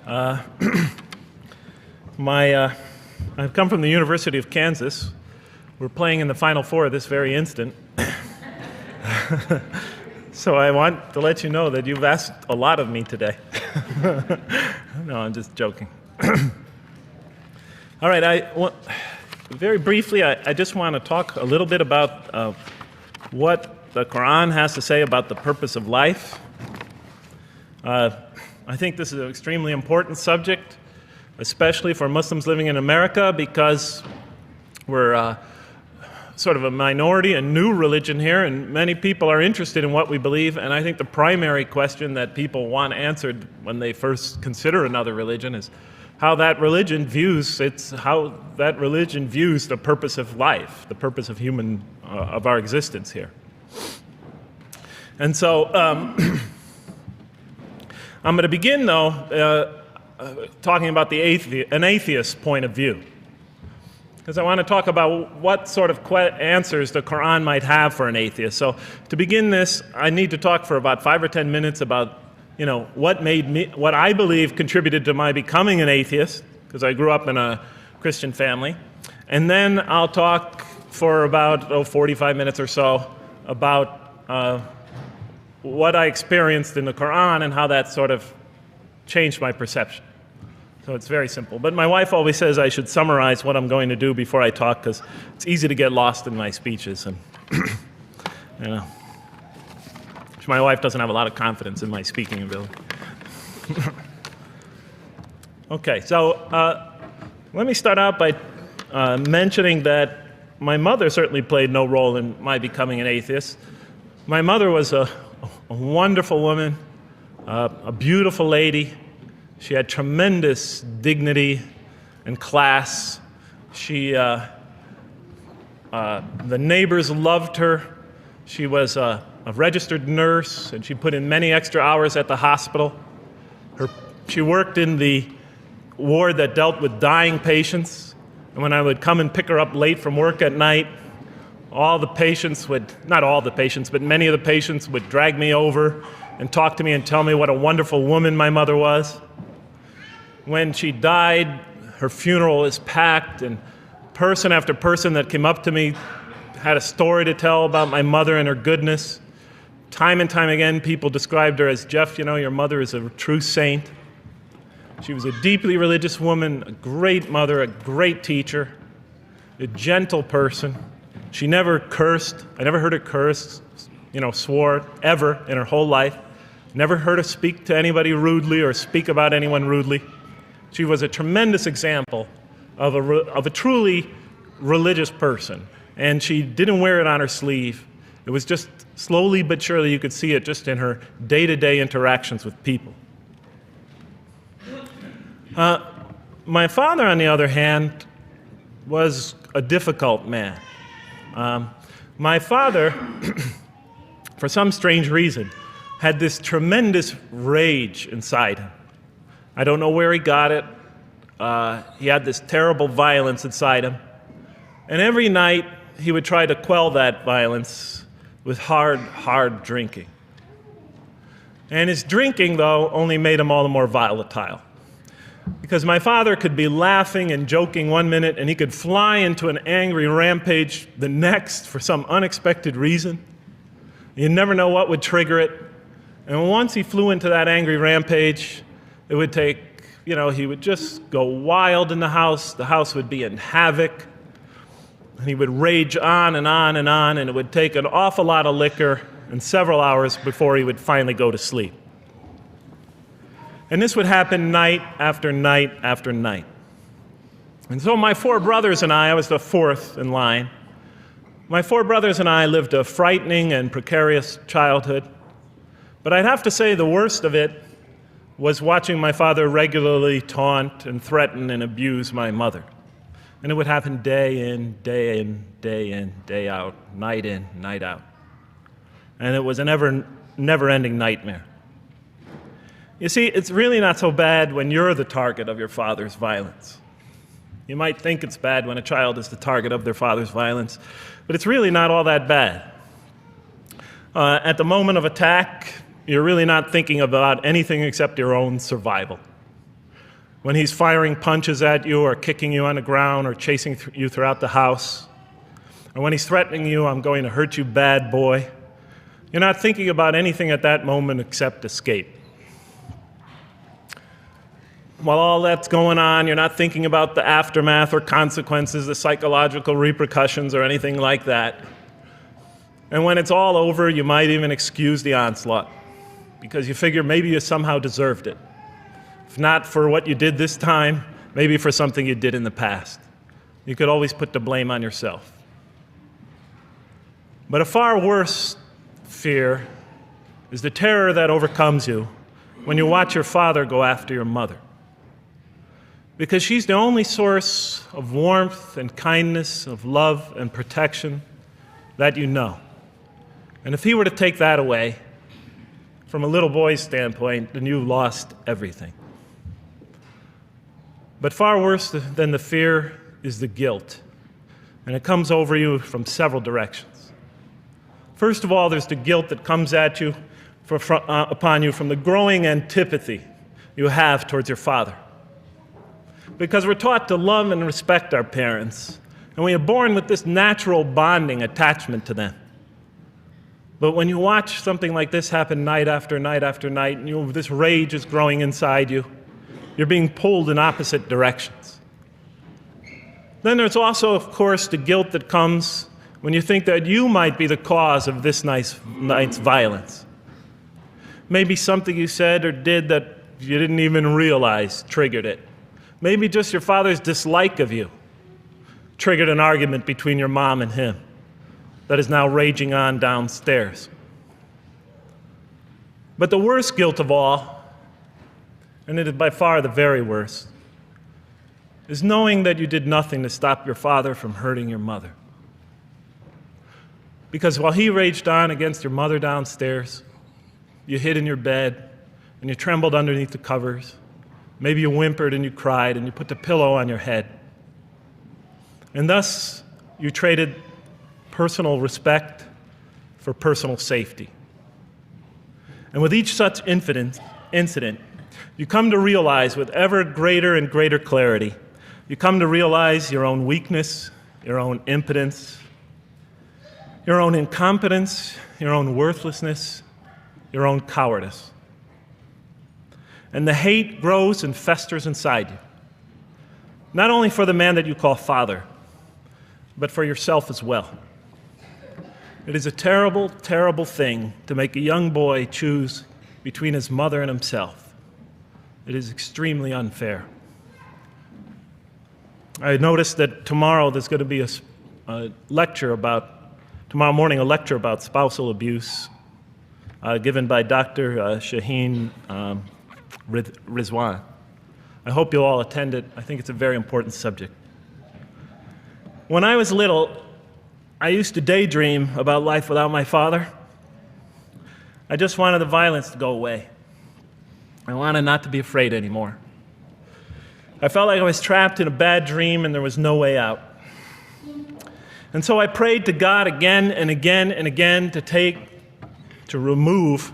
Uh, I've come from the University of Kansas. We're playing in the Final Four this very instant. So I want to let you know that you've asked a lot of me today. No, I'm just joking. All right, very briefly, I just want to talk a little bit about what the Quran has to say about the purpose of life. I think this is an extremely important subject, especially for Muslims living in America, because we're sort of a minority, a new religion here, and many people are interested in what we believe. And I think the primary question that people want answered when they first consider another religion is how that religion views the purpose of life, the purpose of of our existence here. And so I'm going to begin, though, talking about an atheist's point of view, because I want to talk about what sort of answers the Quran might have for an atheist. So to begin this, I need to talk for about 5 or 10 minutes about what I believe contributed to my becoming an atheist, because I grew up in a Christian family. And then I'll talk for about 45 minutes or so about what I experienced in the Quran and how that sort of changed my perception. So it's very simple. But my wife always says I should summarize what I'm going to do before I talk, because it's easy to get lost in my speeches. And my wife doesn't have a lot of confidence in my speaking ability. Okay, so let me start out by mentioning that my mother certainly played no role in my becoming an atheist. My mother was a wonderful woman, a beautiful lady. She had tremendous dignity and class. The neighbors loved her. She was a registered nurse, and she put in many extra hours at the hospital. She worked in the ward that dealt with dying patients, and when I would come and pick her up late from work at night, not all the patients, but many of the patients would drag me over and talk to me and tell me what a wonderful woman my mother was. When she died, her funeral was packed, and person after person that came up to me had a story to tell about my mother and her goodness. Time and time again, people described her as, "Jeff, your mother is a true saint." She was a deeply religious woman, a great mother, a great teacher, a gentle person. She never cursed. I never heard her curse, swore, ever in her whole life. Never heard her speak to anybody rudely or speak about anyone rudely. She was a tremendous example of a truly religious person, and she didn't wear it on her sleeve. It was just slowly but surely you could see it just in her day-to-day interactions with people. My father, on the other hand, was a difficult man. My father, for some strange reason, had this tremendous rage inside him. I don't know where he got it. He had this terrible violence inside him. And every night, he would try to quell that violence with hard drinking. And his drinking, though, only made him all the more volatile. Because my father could be laughing and joking one minute, and he could fly into an angry rampage the next for some unexpected reason. You never know what would trigger it. And once he flew into that angry rampage, it would take, he would just go wild in the house would be in havoc, and he would rage on and on and on, and it would take an awful lot of liquor and several hours before he would finally go to sleep. And this would happen night after night after night. And so my 4 brothers and I was the 4th in line. My 4 brothers and I lived a frightening and precarious childhood. But I'd have to say the worst of it was watching my father regularly taunt and threaten and abuse my mother. And it would happen day in, day in, day in, day out, night in, night out. And it was a never-ending nightmare. You see, it's really not so bad when you're the target of your father's violence. You might think it's bad when a child is the target of their father's violence, but it's really not all that bad. At the moment of attack, you're really not thinking about anything except your own survival. when he's firing punches at you or kicking you on the ground or chasing you throughout the house, or when he's threatening you, I'm going to hurt you, bad boy, you're not thinking about anything at that moment except escape. While all that's going on, you're not thinking about the aftermath or consequences, the psychological repercussions or anything like that. And when it's all over, you might even excuse the onslaught because you figure maybe you somehow deserved it. If not for what you did this time, maybe for something you did in the past. You could always put the blame on yourself. But a far worse fear is the terror that overcomes you when you watch your father go after your mother. Because she's the only source of warmth and kindness, of love and protection that you know. And if he were to take that away, from a little boy's standpoint, then you've lost everything. But far worse than the fear is the guilt. And it comes over you from several directions. First of all, there's the guilt that comes at you upon you from the growing antipathy you have towards your father. Because we're taught to love and respect our parents, and we are born with this natural bonding attachment to them. But when you watch something like this happen night after night after night, and this rage is growing inside you, you're being pulled in opposite directions. Then there's also, of course, the guilt that comes when you think that you might be the cause of this night's violence. Maybe something you said or did that you didn't even realize triggered it. Maybe just your father's dislike of you triggered an argument between your mom and him that is now raging on downstairs. But the worst guilt of all, and it is by far the very worst, is knowing that you did nothing to stop your father from hurting your mother. Because while he raged on against your mother downstairs, you hid in your bed and you trembled underneath the covers. Maybe you whimpered and you cried and you put the pillow on your head. And thus, you traded personal respect for personal safety. And with each such incident, you come to realize with ever greater and greater clarity, you come to realize your own weakness, your own impotence, your own incompetence, your own worthlessness, your own cowardice. And the hate grows and festers inside you, not only for the man that you call father, but for yourself as well. It is a terrible, terrible thing to make a young boy choose between his mother and himself. It is extremely unfair. I noticed that tomorrow there's going to be tomorrow morning, a lecture about spousal abuse given by Dr. Shaheen Rizwan. I hope you'll all attend it. I think it's a very important subject. When I was little, I used to daydream about life without my father. I just wanted the violence to go away. I wanted not to be afraid anymore. I felt like I was trapped in a bad dream and there was no way out. And so I prayed to God again and again and again to remove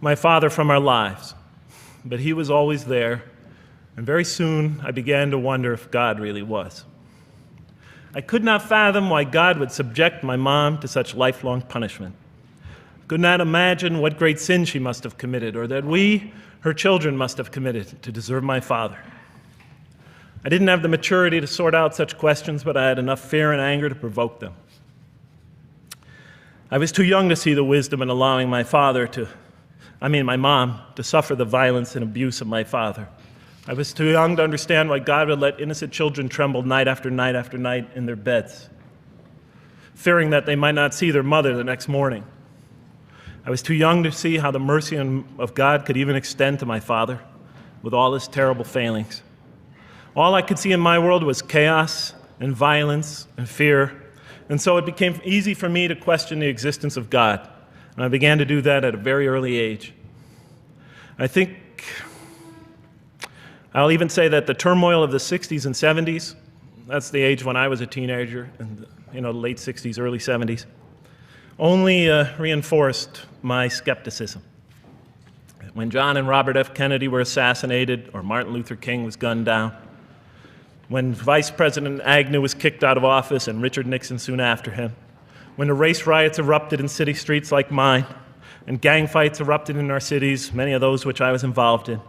my father from our lives. But he was always there, and very soon I began to wonder if God really was. I could not fathom why God would subject my mom to such lifelong punishment. I could not imagine what great sin she must have committed, or that we, her children, must have committed to deserve my father. I didn't have the maturity to sort out such questions, but I had enough fear and anger to provoke them. I was too young to see the wisdom in allowing my mom to suffer the violence and abuse of my father. I was too young to understand why God would let innocent children tremble night after night after night in their beds, fearing that they might not see their mother the next morning. I was too young to see how the mercy of God could even extend to my father with all his terrible failings. All I could see in my world was chaos and violence and fear, and so it became easy for me to question the existence of God, and I began to do that at a very early age. I think I'll even say that the turmoil of the 60s and 70s, that's the age when I was a teenager, in the late 60s, early 70s, only reinforced my skepticism. when John and Robert F. Kennedy were assassinated or Martin Luther King was gunned down, when Vice President Agnew was kicked out of office and Richard Nixon soon after him, when the race riots erupted in city streets like mine, and gang fights erupted in our cities, many of those which I was involved in,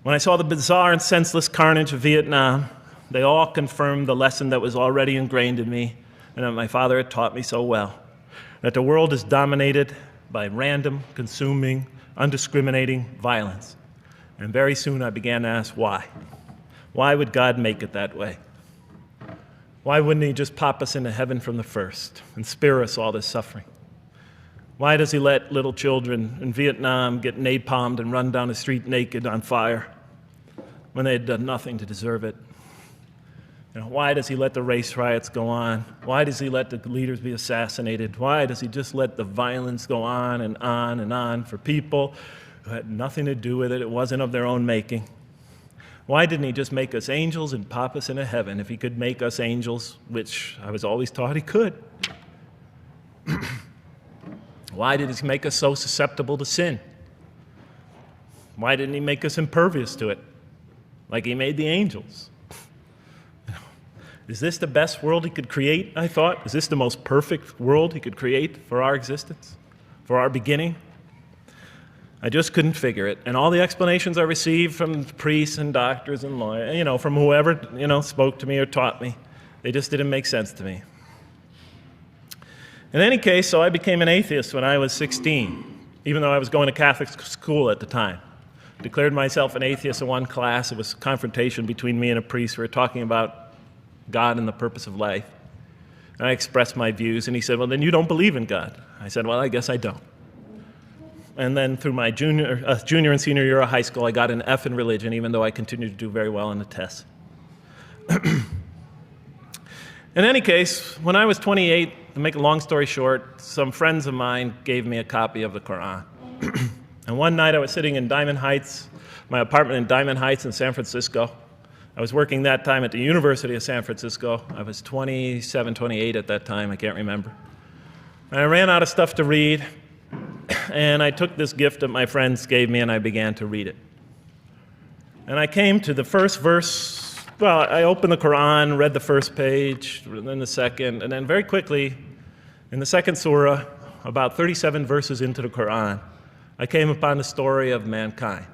when I saw the bizarre and senseless carnage of Vietnam, they all confirmed the lesson that was already ingrained in me and that my father had taught me so well, that the world is dominated by random, consuming, undiscriminating violence. And very soon I began to ask why. Why would God make it that way? Why wouldn't he just pop us into heaven from the first and spare us all this suffering? Why does he let little children in Vietnam get napalmed and run down the street naked on fire when they had done nothing to deserve it? Why does he let the race riots go on? Why does he let the leaders be assassinated? Why does he just let the violence go on and on and on for people who had nothing to do with it? It wasn't of their own making. Why didn't he just make us angels and pop us into heaven if he could make us angels, which I was always taught he could? Why did he make us so susceptible to sin? Why didn't he make us impervious to it, like he made the angels? Is this the best world he could create, I thought? Is this the most perfect world he could create for our existence, for our beginning? I just couldn't figure it. And all the explanations I received from priests and doctors and lawyers, from whoever, spoke to me or taught me, they just didn't make sense to me. In any case, so I became an atheist when I was 16, even though I was going to Catholic school at the time. Declared myself an atheist in one class. It was a confrontation between me and a priest. We were talking about God and the purpose of life. And I expressed my views, and he said, well, then you don't believe in God. I said, well, I guess I don't. And then through my junior and senior year of high school, I got an F in religion, even though I continued to do very well on the tests. In any case, when I was 28, to make a long story short, some friends of mine gave me a copy of the Quran. And one night I was sitting in Diamond Heights, my apartment in Diamond Heights in San Francisco. I was working that time at the University of San Francisco. I was 27, 28 at that time, I can't remember. And I ran out of stuff to read, and I took this gift that my friends gave me and I began to read it. And I came to the first verse. Well, I opened the Quran, read the first page, then the second, and then very quickly, in the second surah, about 37 verses into the Quran, I came upon the story of mankind.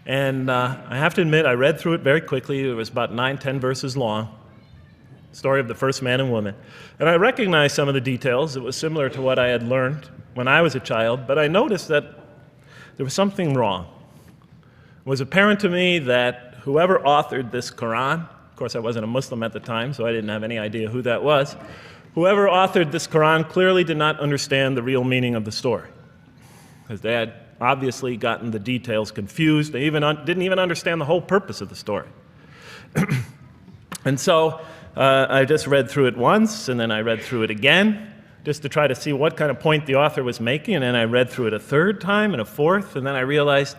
And I have to admit, I read through it very quickly. It was about 9, 10 verses long, story of the first man and woman. And I recognized some of the details. It was similar to what I had learned when I was a child, but I noticed that there was something wrong. It was apparent to me that whoever authored this Quran, of course I wasn't a Muslim at the time, so I didn't have any idea who that was, whoever authored this Quran clearly did not understand the real meaning of the story, because they had obviously gotten the details confused. They didn't even understand the whole purpose of the story. And so I just read through it once, and then I read through it again, just to try to see what kind of point the author was making, and then I read through it a third time and a fourth, and then I realized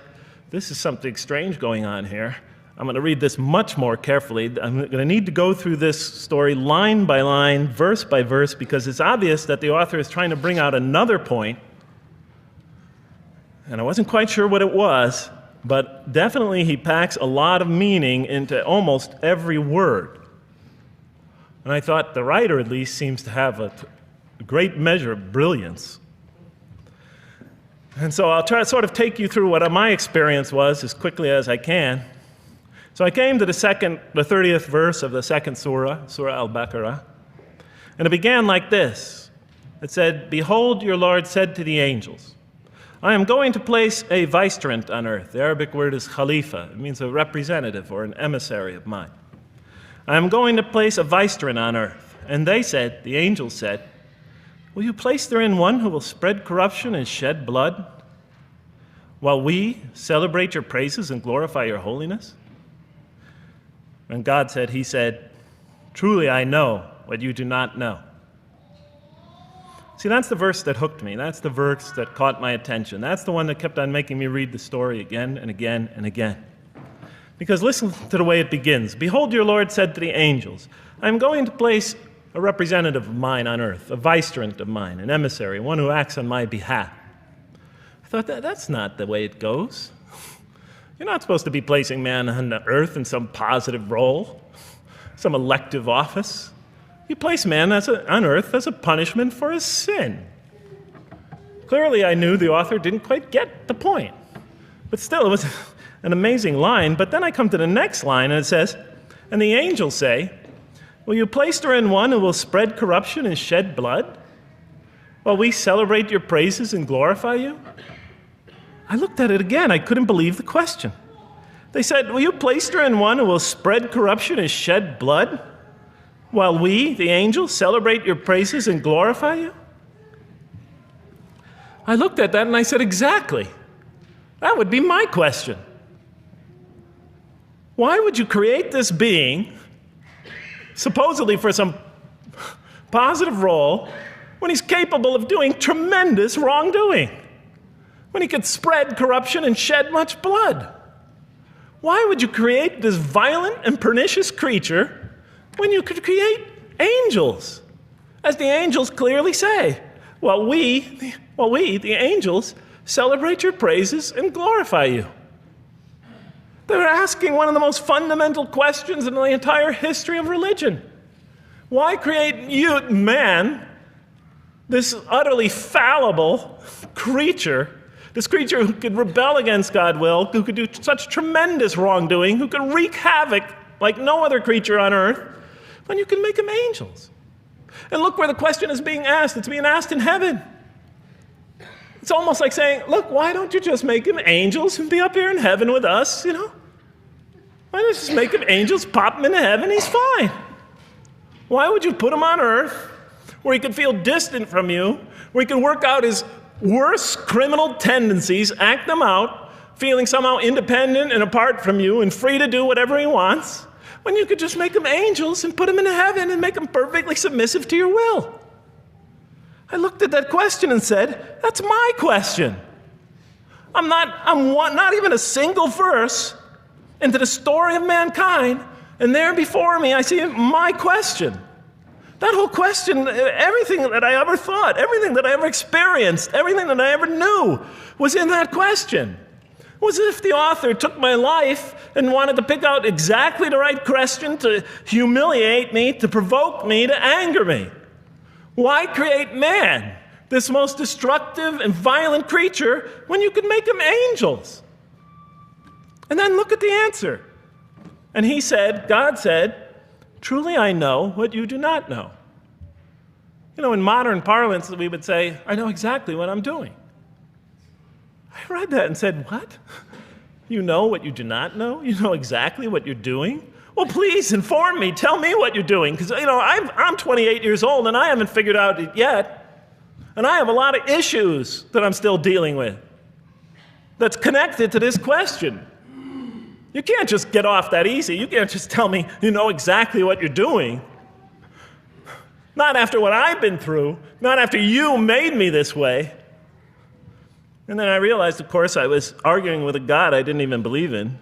this is something strange going on here. I'm going to read this much more carefully. I'm going to need to go through this story line by line, verse by verse, because it's obvious that the author is trying to bring out another point. And I wasn't quite sure what it was, but definitely he packs a lot of meaning into almost every word. And I thought the writer, at least, seems to have a great measure of brilliance. And so I'll try to sort of take you through what my experience was as quickly as I can. So I came to the 30th verse of the second surah, Surah Al-Baqarah, and it began like this. It said, "Behold, your Lord said to the angels, I am going to place a vicegerent on earth." The Arabic word is khalifa. It means a representative or an emissary of mine. "I am going to place a vicegerent on earth." And they said, the angels said, "Will you place therein one who will spread corruption and shed blood, while we celebrate your praises and glorify your holiness?" And God said, he said, "Truly I know what you do not know." See, that's the verse that hooked me. That's the verse that caught my attention. That's the one that kept on making me read the story again and again and again. Because listen to the way it begins. "Behold, your Lord said to the angels, I am going to place a representative of mine on earth, a vicegerent of mine, an emissary, one who acts on my behalf. I thought, that's not the way it goes. You're not supposed to be placing man on the earth in some positive role, some elective office. You place man on earth as a punishment for his sin. Clearly, I knew the author didn't quite get the point. But still, it was an amazing line. But then I come to the next line, and it says, and the angels say, will you place her in one who will spread corruption and shed blood, while we celebrate your praises and glorify you? I looked at it again. I couldn't believe the question. They said, will you place her in one who will spread corruption and shed blood, while we, the angels, celebrate your praises and glorify you? I looked at that and I said, exactly. That would be my question. Why would you create this being, supposedly for some positive role, when he's capable of doing tremendous wrongdoing? When he could spread corruption and shed much blood? Why would you create this violent and pernicious creature when you could create angels? As the angels clearly say, while we, the angels, celebrate your praises and glorify you. They're asking one of the most fundamental questions in the entire history of religion. Why create you, man, this utterly fallible creature, this creature who could rebel against God's will, who could do such tremendous wrongdoing, who could wreak havoc like no other creature on earth, when you can make them angels? And look where the question is being asked. It's being asked in heaven. It's almost like saying, look, why don't you just make them angels and be up here in heaven with us, Why don't you just make them angels, pop them into heaven, he's fine. Why would you put him on earth where he could feel distant from you, where he could work out his worst criminal tendencies, act them out, feeling somehow independent and apart from you and free to do whatever he wants, when you could just make them angels and put them into heaven and make them perfectly submissive to your will? I looked at that question and said, that's my question. I'm not even a single verse into the story of mankind, and there before me I see my question. That whole question, everything that I ever thought, everything that I ever experienced, everything that I ever knew was in that question. It was as if the author took my life and wanted to pick out exactly the right question to humiliate me, to provoke me, to anger me. Why create man, this most destructive and violent creature, when you could make them angels? And then look at the answer. And he said, God said, truly I know what you do not know. In modern parlance, we would say, I know exactly what I'm doing. I read that and said, what? You know what you do not know? You know exactly what you're doing? Well, please inform me. Tell me what you're doing. Because, I'm 28 years old and I haven't figured out it yet. And I have a lot of issues that I'm still dealing with that's connected to this question. You can't just get off that easy. You can't just tell me you know exactly what you're doing. Not after what I've been through. Not after you made me this way. And then I realized, of course, I was arguing with a God I didn't even believe in.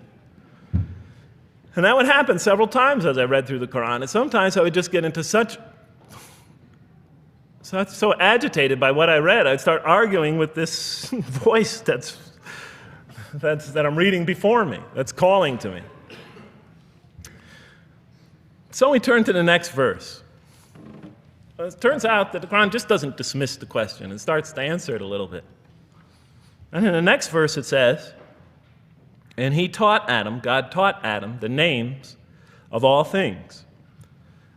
And that would happen several times as I read through the Quran. And sometimes I would just get into so agitated by what I read, I'd start arguing with this voice that I'm reading before me, that's calling to me. So we turn to the next verse. Well, it turns out that the Quran just doesn't dismiss the question. It starts to answer it a little bit. And in the next verse it says, and God taught Adam the names of all things.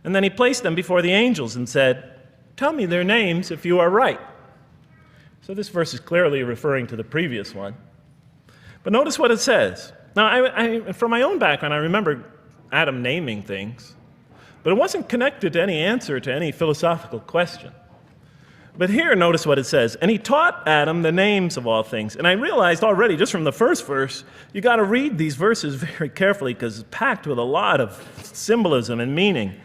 And then he placed them before the angels and said, tell me their names if you are right. So this verse is clearly referring to the previous one. But notice what it says. Now, from my own background, I remember Adam naming things, but it wasn't connected to any answer to any philosophical question. But here, notice what it says. And he taught Adam the names of all things. And I realized already, just from the first verse, you got to read these verses very carefully because it's packed with a lot of symbolism and meaning.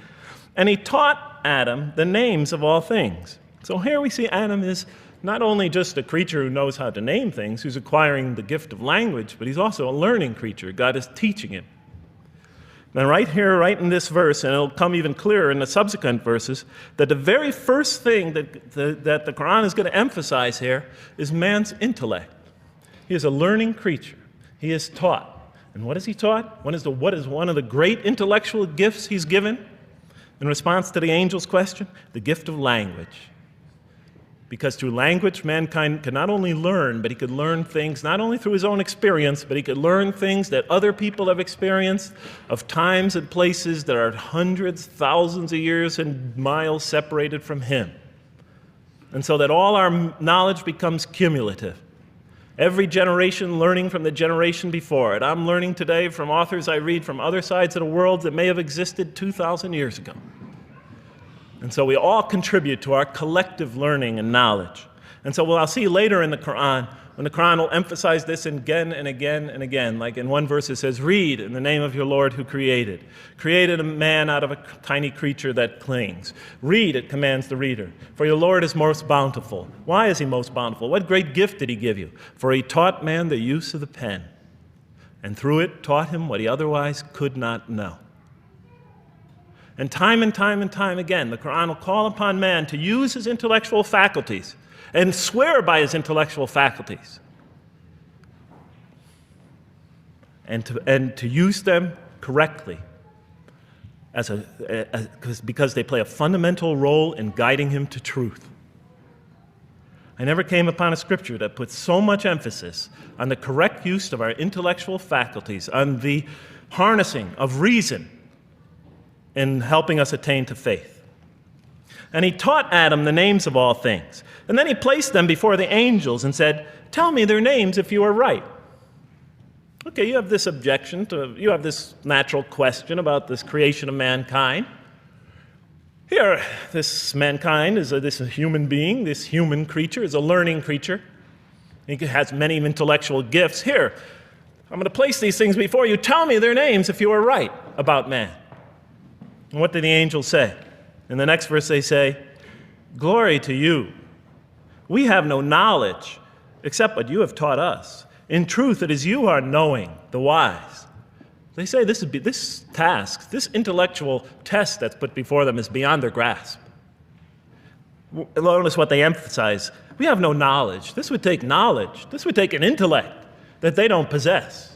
And he taught Adam the names of all things. So here we see Adam is not only just a creature who knows how to name things, who's acquiring the gift of language, but he's also a learning creature. God is teaching him. Now right here, right in this verse, and it'll come even clearer in the subsequent verses, that the very first thing that the Quran is going to emphasize here is man's intellect. He is a learning creature. He is taught. And what is he taught? What is one of the great intellectual gifts he's given in response to the angel's question? The gift of language. Because through language, mankind can not only learn, but he could learn things not only through his own experience, but he could learn things that other people have experienced of times and places that are hundreds, thousands of years and miles separated from him. And so that all our knowledge becomes cumulative. Every generation learning from the generation before it. I'm learning today from authors I read from other sides of the world that may have existed 2,000 years ago. And so we all contribute to our collective learning and knowledge. And so what I'll see later in the Quran, when the Quran will emphasize this again and again and again. Like in one verse it says, read in the name of your Lord who created a man out of a tiny creature that clings. Read, it commands the reader. For your Lord is most bountiful. Why is he most bountiful? What great gift did he give you? For he taught man the use of the pen, and through it taught him what he otherwise could not know. And time again, the Quran will call upon man to use his intellectual faculties and swear by his intellectual faculties and to use them correctly because they play a fundamental role in guiding him to truth. I never came upon a scripture that puts so much emphasis on the correct use of our intellectual faculties, on the harnessing of reason in helping us attain to faith. And he taught Adam the names of all things. And then he placed them before the angels and said, tell me their names if you are right. Okay, you have this you have this natural question about this creation of mankind. Here, this mankind is this human being, this human creature is a learning creature. He has many intellectual gifts. Here, I'm going to place these things before you. Tell me their names if you are right about man. And what did the angels say? In the next verse they say, glory to you. We have no knowledge except what you have taught us. In truth, it is you who are knowing, the wise. They say this task, this intellectual test that's put before them is beyond their grasp. Notice what they emphasize. We have no knowledge. This would take knowledge. This would take an intellect that they don't possess.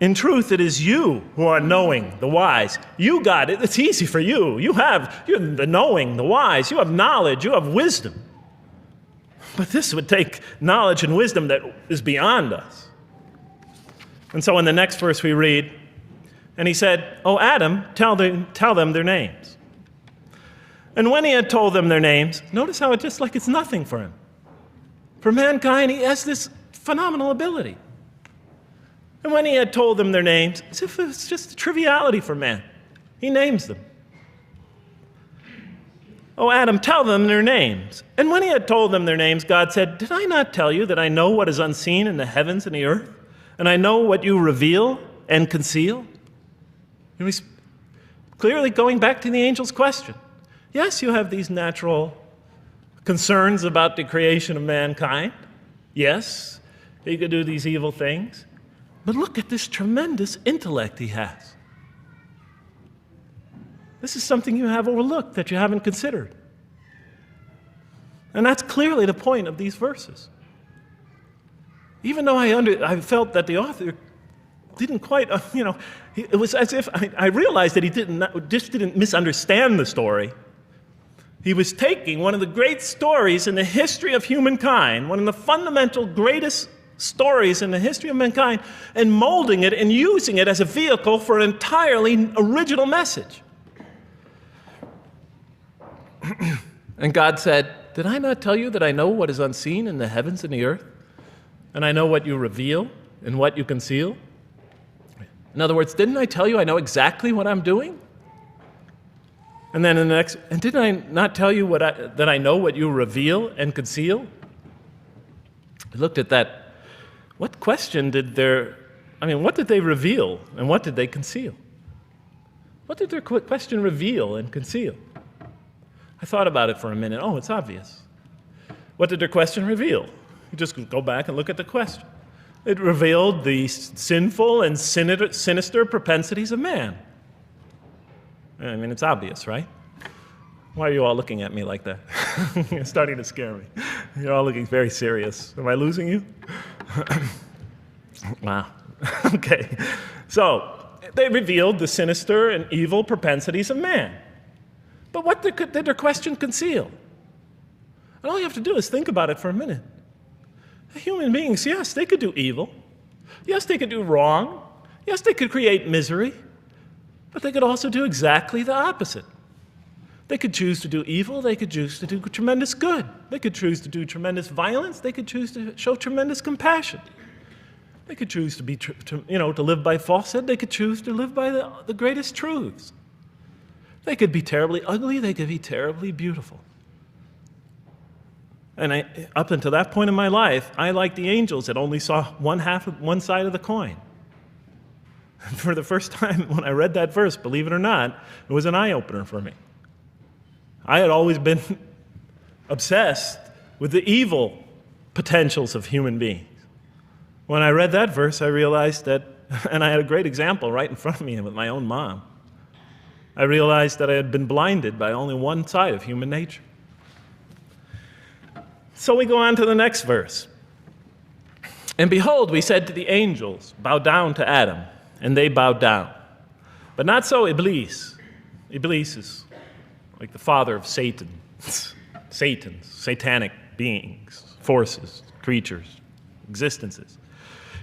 In truth, it is you who are knowing, the wise. You got it. It's easy for you. You're the knowing, the wise. You have knowledge. You have wisdom. But this would take knowledge and wisdom that is beyond us. And so in the next verse we read, and he said, "O Adam, tell them their names." And when he had told them their names, notice how it's just like it's nothing for him. For mankind, he has this phenomenal ability. And when he had told them their names, as if it's just a triviality for man, he names them. "O Adam, tell them their names." And when he had told them their names, God said, "Did I not tell you that I know what is unseen in the heavens and the earth? And I know what you reveal and conceal?" And he's clearly going back to the angel's question. Yes, you have these natural concerns about the creation of mankind. Yes, he could do these evil things. But look at this tremendous intellect he has. This is something you have overlooked that you haven't considered. And that's clearly the point of these verses. Even though I felt that the author didn't quite, it was as if I realized that he didn't misunderstand the story. He was taking one of the great stories in the history of humankind, one of the fundamental greatest stories in the history of mankind, and molding it and using it as a vehicle for an entirely original message. And God said, "Did I not tell you that I know what is unseen in the heavens and the earth? And I know what you reveal and what you conceal?" In other words, didn't I tell you I know exactly what I'm doing? And then in the next, and didn't I not tell you that I know what you reveal and conceal? I looked at that. What question what did they reveal and what did they conceal? What did their question reveal and conceal? I thought about it for a minute. Oh, it's obvious. What did their question reveal? You just go back and look at the question. It revealed the sinful and sinister propensities of man. I mean, it's obvious, right? Why are you all looking at me like that? You're starting to scare me. You're all looking very serious. Am I losing you? Wow. Okay. So, they revealed the sinister and evil propensities of man. But what did their question conceal? And all you have to do is think about it for a minute. Human beings, yes, they could do evil. Yes, they could do wrong. Yes, they could create misery. But they could also do exactly the opposite. They could choose to do evil. They could choose to do tremendous good. They could choose to do tremendous violence. They could choose to show tremendous compassion. They could choose to live by falsehood. They could choose to live by the greatest truths. They could be terribly ugly. They could be terribly beautiful. And up until that point in my life, I, like the angels, that only saw one side of the coin. For the first time when I read that verse, believe it or not, it was an eye-opener for me. I had always been obsessed with the evil potentials of human beings. When I read that verse, I realized that, and I had a great example right in front of me with my own mom, I realized that I had been blinded by only one side of human nature. So we go on to the next verse. And behold, we said to the angels, bow down to Adam, and they bowed down. But not so Iblis. Iblis is like the father of Satan, satanic beings, forces, creatures, existences.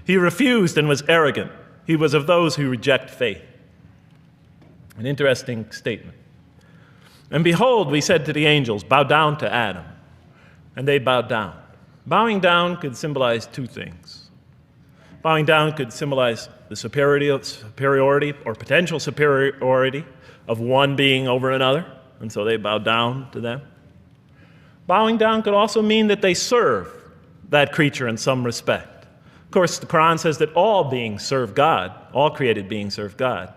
He refused and was arrogant. He was of those who reject faith. An interesting statement. And behold, we said to the angels, bow down to Adam. And they bowed down. Bowing down could symbolize two things. Bowing down could symbolize the superiority or potential superiority of one being over another, and so they bowed down to them. Bowing down could also mean that they serve that creature in some respect. Of course, the Quran says that all beings serve God, all created beings serve God.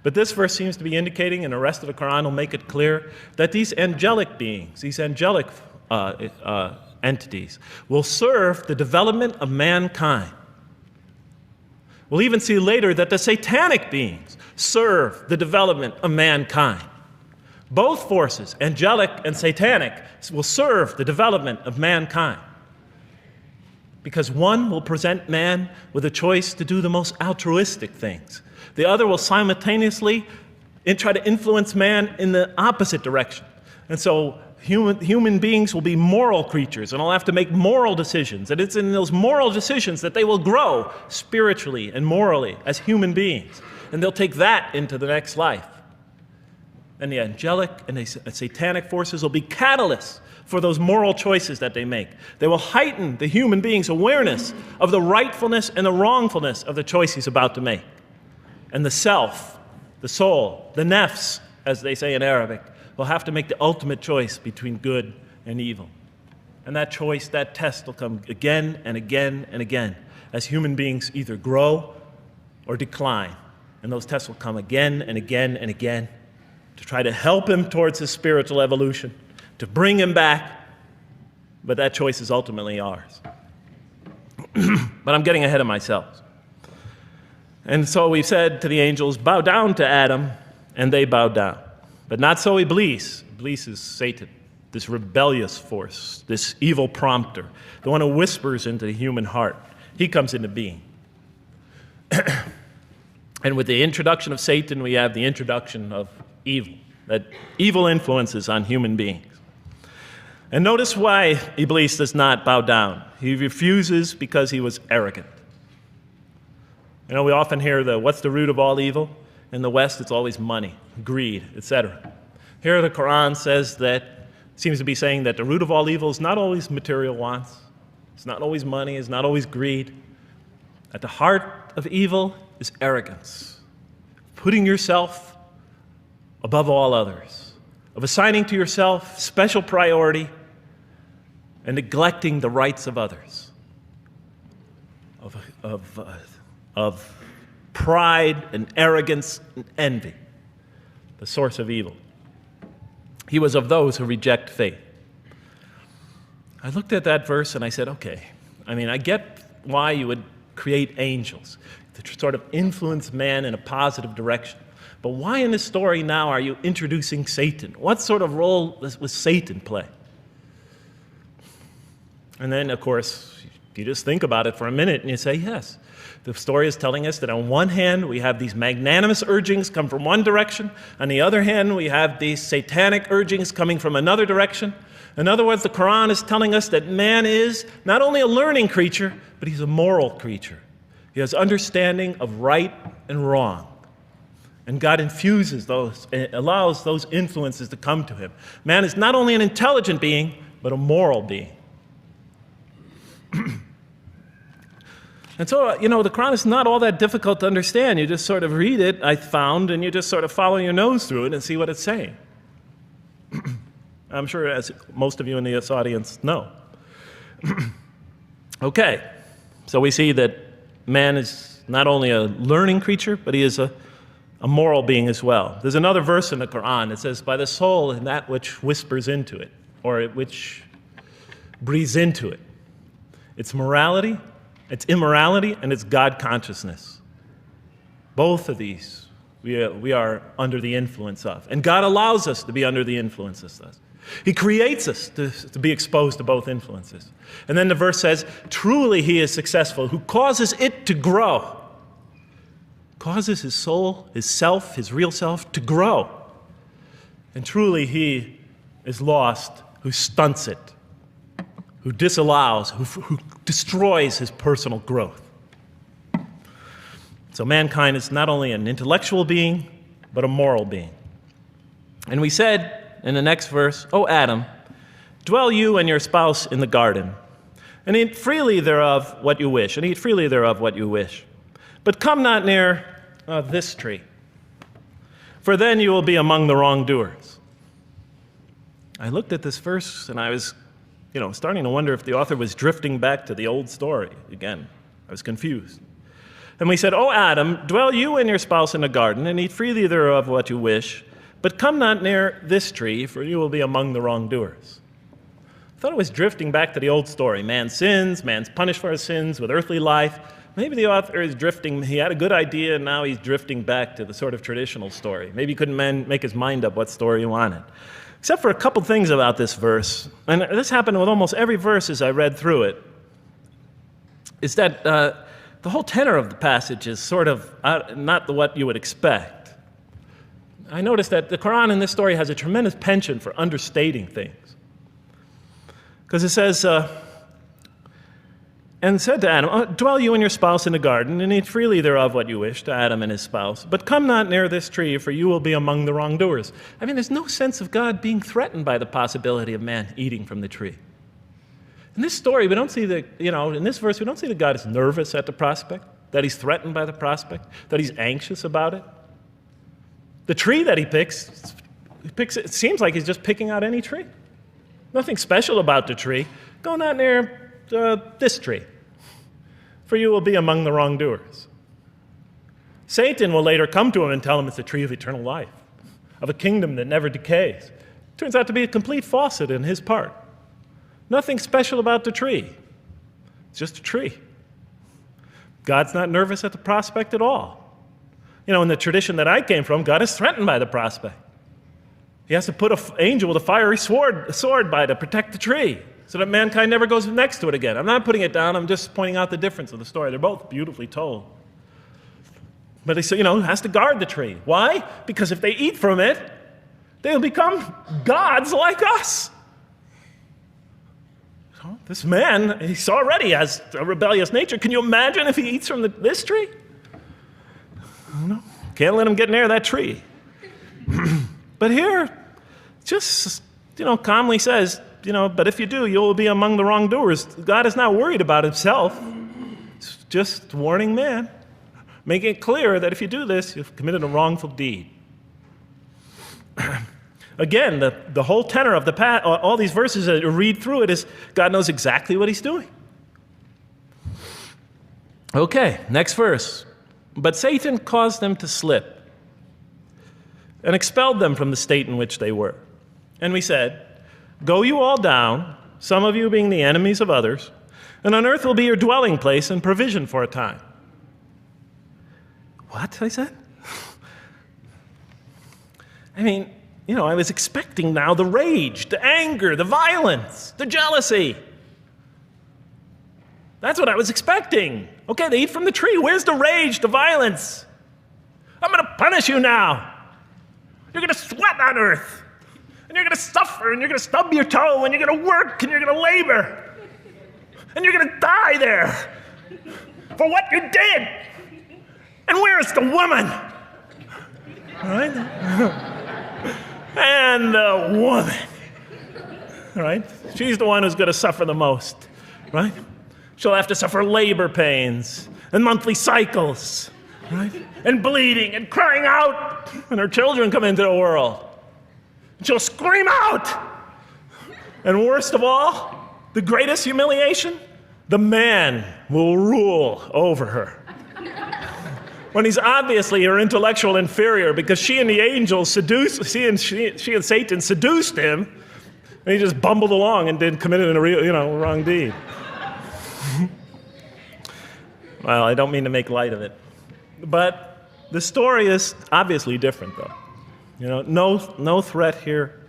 But this verse seems to be indicating, and the rest of the Quran will make it clear, that these angelic beings, these angelic entities, will serve the development of mankind. We'll even see later that the satanic beings serve the development of mankind. Both forces, angelic and satanic, will serve the development of mankind. Because one will present man with a choice to do the most altruistic things. The other will simultaneously try to influence man in the opposite direction. And so human beings will be moral creatures, and they'll have to make moral decisions. And it's in those moral decisions that they will grow spiritually and morally as human beings. And they'll take that into the next life. And the angelic and the satanic forces will be catalysts for those moral choices that they make. They will heighten the human being's awareness of the rightfulness and the wrongfulness of the choice he's about to make. And the self, the soul, the nafs, as they say in Arabic, will have to make the ultimate choice between good and evil. And that choice, that test will come again and again and again as human beings either grow or decline. And those tests will come again and again and again to try to help him towards his spiritual evolution, to bring him back, but that choice is ultimately ours. But I'm getting ahead of myself. And so we said to the angels, bow down to Adam, and they bowed down. But not so Iblis. Iblis is Satan, this rebellious force, this evil prompter, the one who whispers into the human heart. He comes into being. And with the introduction of Satan, we have the introduction of evil, that evil influences on human beings. And notice why Iblis does not bow down. He refuses because he was arrogant. You know, we often hear what's the root of all evil? In the West, it's always money, greed, etc. Here the Quran says that, seems to be saying that the root of all evil is not always material wants. It's not always money, it's not always greed. At the heart of evil is arrogance, putting yourself above all others, of assigning to yourself special priority and neglecting the rights of others, of pride and arrogance and envy, the source of evil. He was of those who reject faith. I looked at that verse and I said, okay, I get why you would create angels to sort of influence man in a positive direction. But why in this story now are you introducing Satan? What sort of role was Satan play? And then, of course, you just think about it for a minute and you say, yes. The story is telling us that on one hand, we have these magnanimous urgings come from one direction. On the other hand, we have these satanic urgings coming from another direction. In other words, the Quran is telling us that man is not only a learning creature, but he's a moral creature. He has understanding of right and wrong. And God infuses those, allows those influences to come to him. Man is not only an intelligent being, but a moral being. And so, the Quran is not all that difficult to understand. You just sort of read it, I found, and you just sort of follow your nose through it and see what it's saying. I'm sure, as most of you in this audience know. Okay, so we see that man is not only a learning creature, but he is a moral being as well. There's another verse in the Quran that says, by the soul and that which whispers into it, or which breathes into it. It's morality, it's immorality, and it's God consciousness. Both of these we are under the influence of. And God allows us to be under the influences of this. He creates us to be exposed to both influences. And then the verse says, truly he is successful, who causes it to grow. Causes his soul, his self, his real self to grow. And truly he is lost, who stunts it, who disallows, who destroys his personal growth. So mankind is not only an intellectual being, but a moral being. And we said in the next verse, O Adam, dwell you and your spouse in the garden, and eat freely thereof what you wish, and eat freely thereof what you wish. But come not near this tree, for then you will be among the wrongdoers. I looked at this verse, and I was starting to wonder if the author was drifting back to the old story again. I was confused. And we said, O Adam, dwell you and your spouse in the garden, and eat freely thereof what you wish, but come not near this tree, for you will be among the wrongdoers. I thought it was drifting back to the old story. Man sins, man's punished for his sins with earthly life. Maybe the author is drifting, he had a good idea, and now he's drifting back to the sort of traditional story. Maybe he couldn't make his mind up what story he wanted. Except for a couple things about this verse, and this happened with almost every verse as I read through it, is that the whole tenor of the passage is sort of not what you would expect. I noticed that the Quran in this story has a tremendous penchant for understating things. Because it says, and said to Adam, dwell you and your spouse in the garden, and eat freely thereof what you wish, to Adam and his spouse. But come not near this tree, for you will be among the wrongdoers. I mean, there's no sense of God being threatened by the possibility of man eating from the tree. In this story, we don't see in this verse, we don't see that God is nervous at the prospect, that he's threatened by the prospect, that he's anxious about it. The tree that he picks, it seems like he's just picking out any tree. Nothing special about the tree. Go not near this tree, for you will be among the wrongdoers. Satan will later come to him and tell him it's a tree of eternal life, of a kingdom that never decays. Turns out to be a complete falsehood in his part. Nothing special about the tree. It's just a tree. God's not nervous at the prospect at all. In the tradition that I came from, God is threatened by the prospect. He has to put an angel with a fiery sword by to protect the tree, so that mankind never goes next to it again. I'm not putting it down, I'm just pointing out the difference of the story. They're both beautifully told. But he has to guard the tree. Why? Because if they eat from it, they'll become gods like us. This man, he already has a rebellious nature. Can you imagine if he eats from this tree? No, can't let him get near that tree. But here, just, calmly says, but if you do, you will be among the wrongdoers. God is not worried about himself. He's just warning man, making it clear that if you do this, you've committed a wrongful deed. Again, the whole tenor of all these verses that you read through it is God knows exactly what he's doing. Okay, next verse. But Satan caused them to slip and expelled them from the state in which they were. And we said, go you all down, some of you being the enemies of others, and on earth will be your dwelling place and provision for a time. What? I said. I mean, I was expecting now the rage, the anger, the violence, the jealousy. That's what I was expecting. Okay, they eat from the tree. Where's the rage, the violence? I'm going to punish you now. You're going to sweat on earth. And you're going to suffer, and you're going to stub your toe, and you're going to work, and you're going to labor. And you're going to die there for what you did. And where is the woman? All right? And the woman. All right? She's the one who's going to suffer the most. Right? She'll have to suffer labor pains and monthly cycles. Right? And bleeding and crying out when her children come into the world. And she'll scream out. And worst of all, the greatest humiliation, the man will rule over her. When he's obviously her intellectual inferior because she and the angels she and Satan seduced him, and he just bumbled along and committed a real, wrong deed. Well, I don't mean to make light of it. But the story is obviously different, though. No threat here.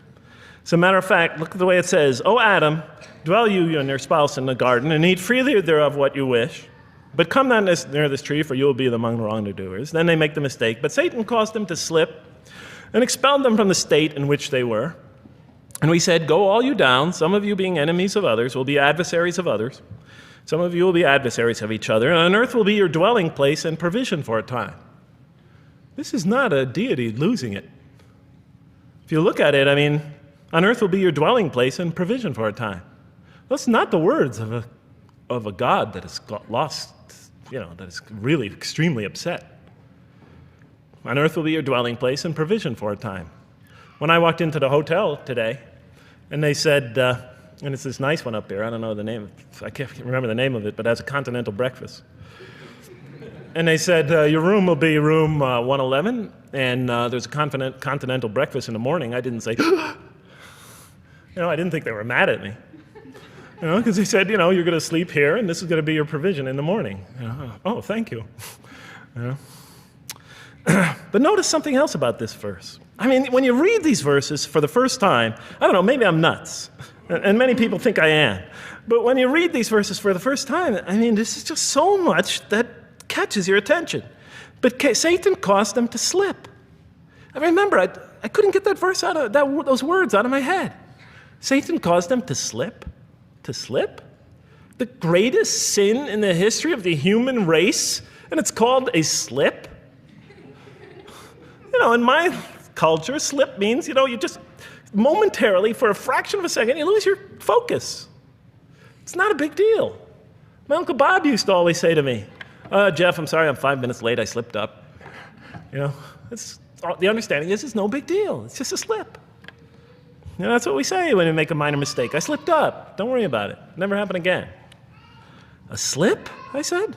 As a matter of fact, look at the way it says, "O Adam, dwell you and your spouse in the garden, and eat freely thereof what you wish. But come not near this tree, for you will be among the wrongdoers." Then they make the mistake. But Satan caused them to slip and expelled them from the state in which they were. And we said, "Go all you down, some of you being enemies of others, will be adversaries of others. Some of you will be adversaries of each other, and on earth will be your dwelling place and provision for a time." This is not a deity losing it. If you look at it, on earth will be your dwelling place and provision for a time. That's not the words of a God that has got lost, that is really extremely upset. On earth will be your dwelling place and provision for a time. When I walked into the hotel today, and they said, and it's this nice one up here, I don't know the name, I can't remember the name of it, but it has a continental breakfast. And they said, your room will be room 111, and there's a continental breakfast in the morning. I didn't say, I didn't think they were mad at me. Because they said, you're going to sleep here, and this is going to be your provision in the morning. Oh, thank you. But notice something else about this verse. When you read these verses for the first time, I don't know, maybe I'm nuts, and many people think I am. But when you read these verses for the first time, this is just so much that catches your attention. But Satan caused them to slip. Remember, I couldn't get that verse out of those words out of my head. Satan caused them to slip. To slip? The greatest sin in the history of the human race, and it's called a slip? In my culture, slip means, you just momentarily, for a fraction of a second, you lose your focus. It's not a big deal. My Uncle Bob used to always say to me, "Jeff, I'm sorry I'm 5 minutes late, I slipped up." The understanding is it's no big deal. It's just a slip. That's what we say when we make a minor mistake. I slipped up. Don't worry about it. Never happen again. A slip, I said?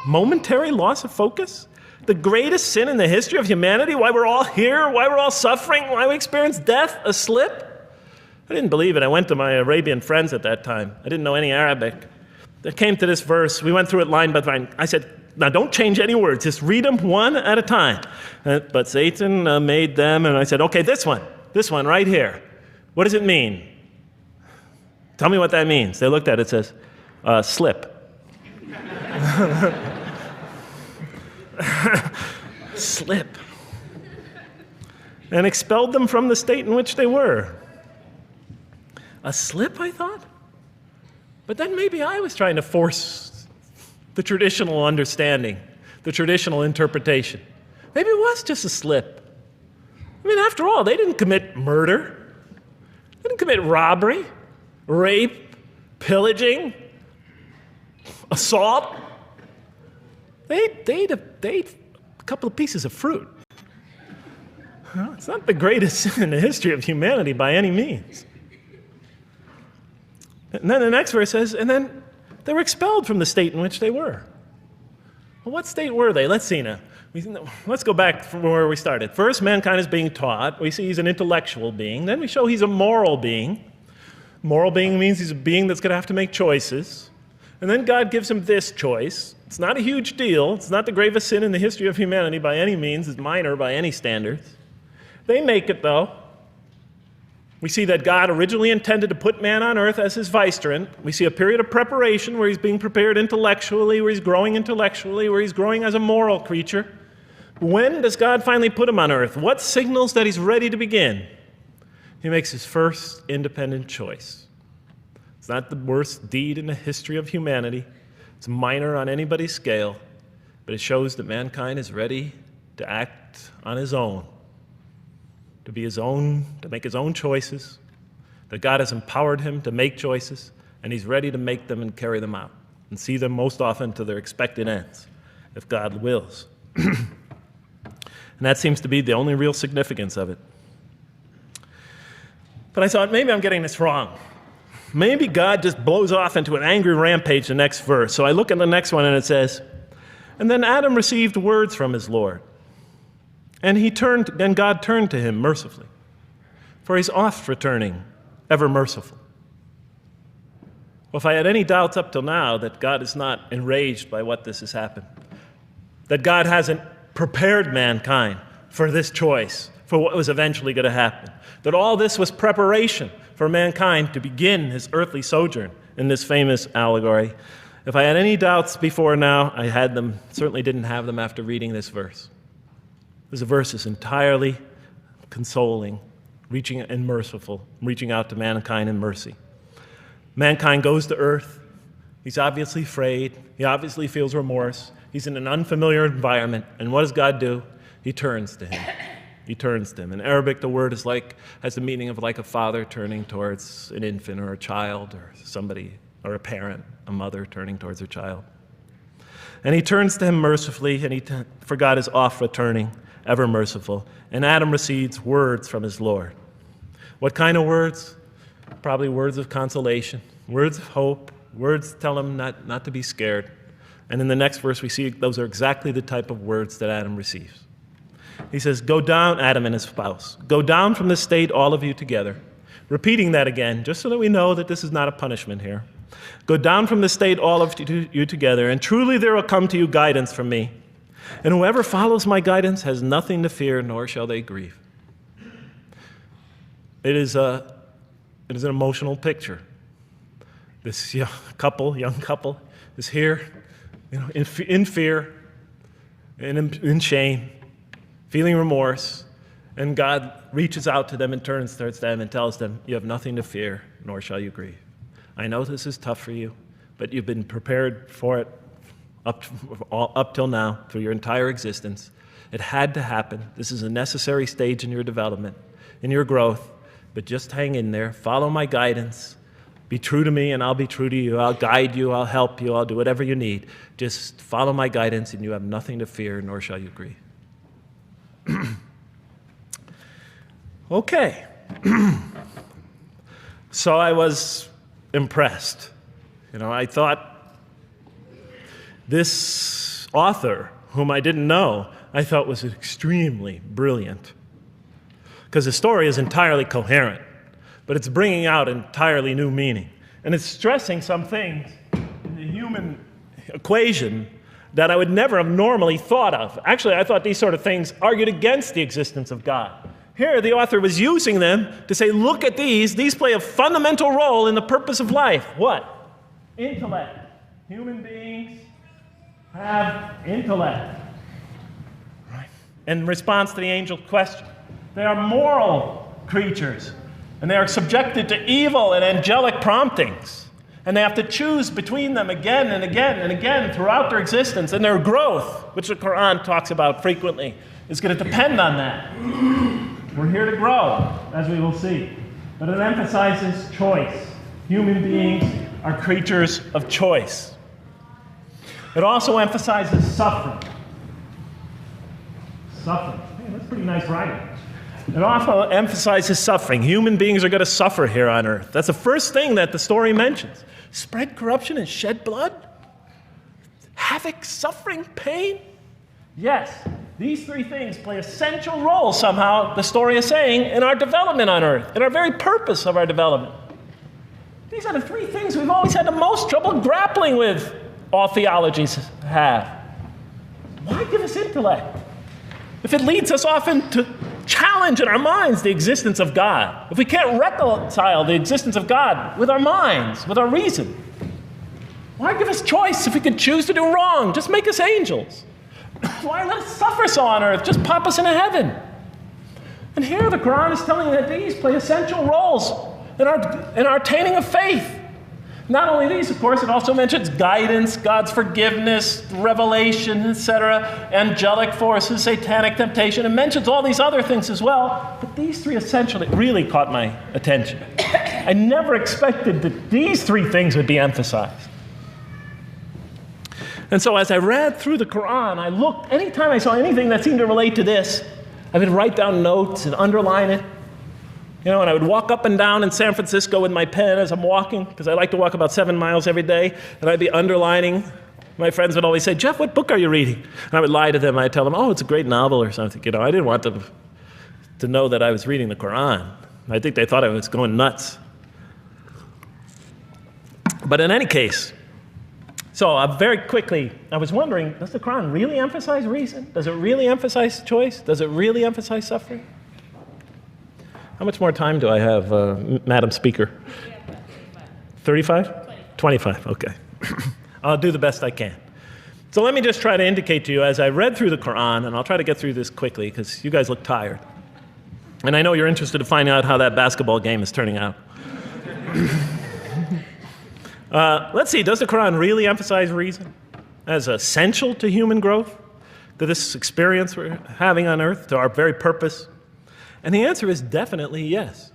Momentary loss of focus? The greatest sin in the history of humanity? Why we're all here? Why we're all suffering? Why we experience death? A slip? I didn't believe it. I went to my Arabian friends at that time. I didn't know any Arabic. They came to this verse. We went through it line by line. I said, now don't change any words. Just read them one at a time. But Satan made them, and I said, okay, this one right here. What does it mean? Tell me what that means. They looked at it. It says, slip. Slip. And expelled them from the state in which they were. A slip, I thought? But then maybe I was trying to force the traditional understanding, the traditional interpretation. Maybe it was just a slip. After all, they didn't commit murder. They didn't commit robbery, rape, pillaging, assault. They ate a couple of pieces of fruit. It's not the greatest sin in the history of humanity by any means. And then the next verse says, and then they were expelled from the state in which they were. Well, what state were they? Let's see now. Let's go back from where we started. First, mankind is being taught. We see he's an intellectual being. Then we show he's a moral being. Moral being means he's a being that's going to have to make choices. And then God gives him this choice. It's not a huge deal. It's not the gravest sin in the history of humanity by any means. It's minor by any standards. They make it, though. We see that God originally intended to put man on earth as his vicegerent. We see a period of preparation where he's being prepared intellectually, where he's growing intellectually, where he's growing as a moral creature. When does God finally put him on earth? What signals that he's ready to begin? He makes his first independent choice. It's not the worst deed in the history of humanity. It's minor on anybody's scale, but it shows that mankind is ready to act on his own, to be his own, to make his own choices, that God has empowered him to make choices, and he's ready to make them and carry them out and see them most often to their expected ends, if God wills. And that seems to be the only real significance of it. But I thought, maybe I'm getting this wrong. Maybe God just blows off into an angry rampage the next verse. So I look at the next one and it says, "And then Adam received words from his Lord. And God turned to him mercifully, for he's oft returning, ever merciful." Well, if I had any doubts up till now that God is not enraged by what this has happened, that God hasn't prepared mankind for this choice, for what was eventually going to happen, that all this was preparation for mankind to begin his earthly sojourn in this famous allegory. If I had any doubts before now, I had them, certainly didn't have them after reading this verse. This verse is entirely consoling, reaching and merciful, reaching out to mankind in mercy. Mankind goes to earth. He's obviously afraid. He obviously feels remorse. He's in an unfamiliar environment. And what does God do? He turns to him. He turns to him. In Arabic, the word has the meaning of like a father turning towards an infant or a child or somebody, or a parent, a mother turning towards her child. And he turns to him mercifully, and for God is oft returning, ever merciful. And Adam receives words from his Lord. What kind of words? Probably words of consolation, words of hope, words tell him not to be scared. And in the next verse, we see those are exactly the type of words that Adam receives. He says, "Go down," Adam and his spouse, "go down from this state, all of you together." Repeating that again, just so that we know that this is not a punishment here. "Go down from this state, all of you together, and truly there will come to you guidance from me. And whoever follows my guidance has nothing to fear, nor shall they grieve." It is an emotional picture. This young couple is here, in fear and in shame, feeling remorse, and God reaches out to them and turns towards them and tells them, "You have nothing to fear, nor shall you grieve. I know this is tough for you, but you've been prepared for it up till now, through your entire existence. It had to happen. This is a necessary stage in your development, in your growth, but just hang in there. Follow my guidance. Be true to me, and I'll be true to you. I'll guide you. I'll help you. I'll do whatever you need. Just follow my guidance, and you have nothing to fear, nor shall you grieve." Okay. So I was impressed. I thought this author, whom I didn't know, I thought was extremely brilliant. Because the story is entirely coherent, but it's bringing out entirely new meaning. And it's stressing some things in the human equation that I would never have normally thought of. Actually, I thought these sort of things argued against the existence of God. Here, the author was using them to say, look at these. These play a fundamental role in the purpose of life. What? Intellect. Human beings have intellect. Right. In response to the angel's question, they are moral creatures, and they are subjected to evil and angelic promptings. And they have to choose between them again and again and again throughout their existence. And their growth, which the Quran talks about frequently, is going to depend on that. We're here to grow, as we will see. But it emphasizes choice. Human beings are creatures of choice. It also emphasizes suffering. Suffering. Hey, that's pretty nice writing. It also emphasizes suffering. Human beings are going to suffer here on earth. That's the first thing that the story mentions. Spread corruption and shed blood? Havoc, suffering, pain? Yes, these three things play essential roles somehow, the story is saying, in our development on earth, in our very purpose of our development. These are the three things we've always had the most trouble grappling with, all theologies have. Why give us intellect? If it leads us off into challenge in our minds the existence of God, if we can't reconcile the existence of God with our minds, with our reason, why give us choice if we can choose to do wrong? Just make us angels. Why let us suffer so on earth? Just pop us into heaven. And here the Quran is telling you that these play essential roles in our attaining of faith. Not only these, of course, it also mentions guidance, God's forgiveness, revelation, etc., angelic forces, satanic temptation. It mentions all these other things as well, but these three essentially really caught my attention. I never expected that these three things would be emphasized. And so as I read through the Quran, I looked, anytime I saw anything that seemed to relate to this, I would write down notes and underline it. And I would walk up and down in San Francisco with my pen as I'm walking, because I like to walk about 7 miles every day, and I'd be underlining. My friends would always say, "Jeff, what book are you reading?" And I would lie to them. I'd tell them, "Oh, it's a great novel or something." I didn't want them to know that I was reading the Quran. I think they thought I was going nuts. But in any case, so very quickly, I was wondering, does the Quran really emphasize reason? Does it really emphasize choice? Does it really emphasize suffering? How much more time do I have, Madam Speaker? 35? 25, okay. I'll do the best I can. So let me just try to indicate to you, as I read through the Quran, and I'll try to get through this quickly because you guys look tired. And I know you're interested to find out how that basketball game is turning out. Let's see, does the Quran really emphasize reason as essential to human growth, to this experience we're having on earth, to our very purpose? And the answer is definitely yes.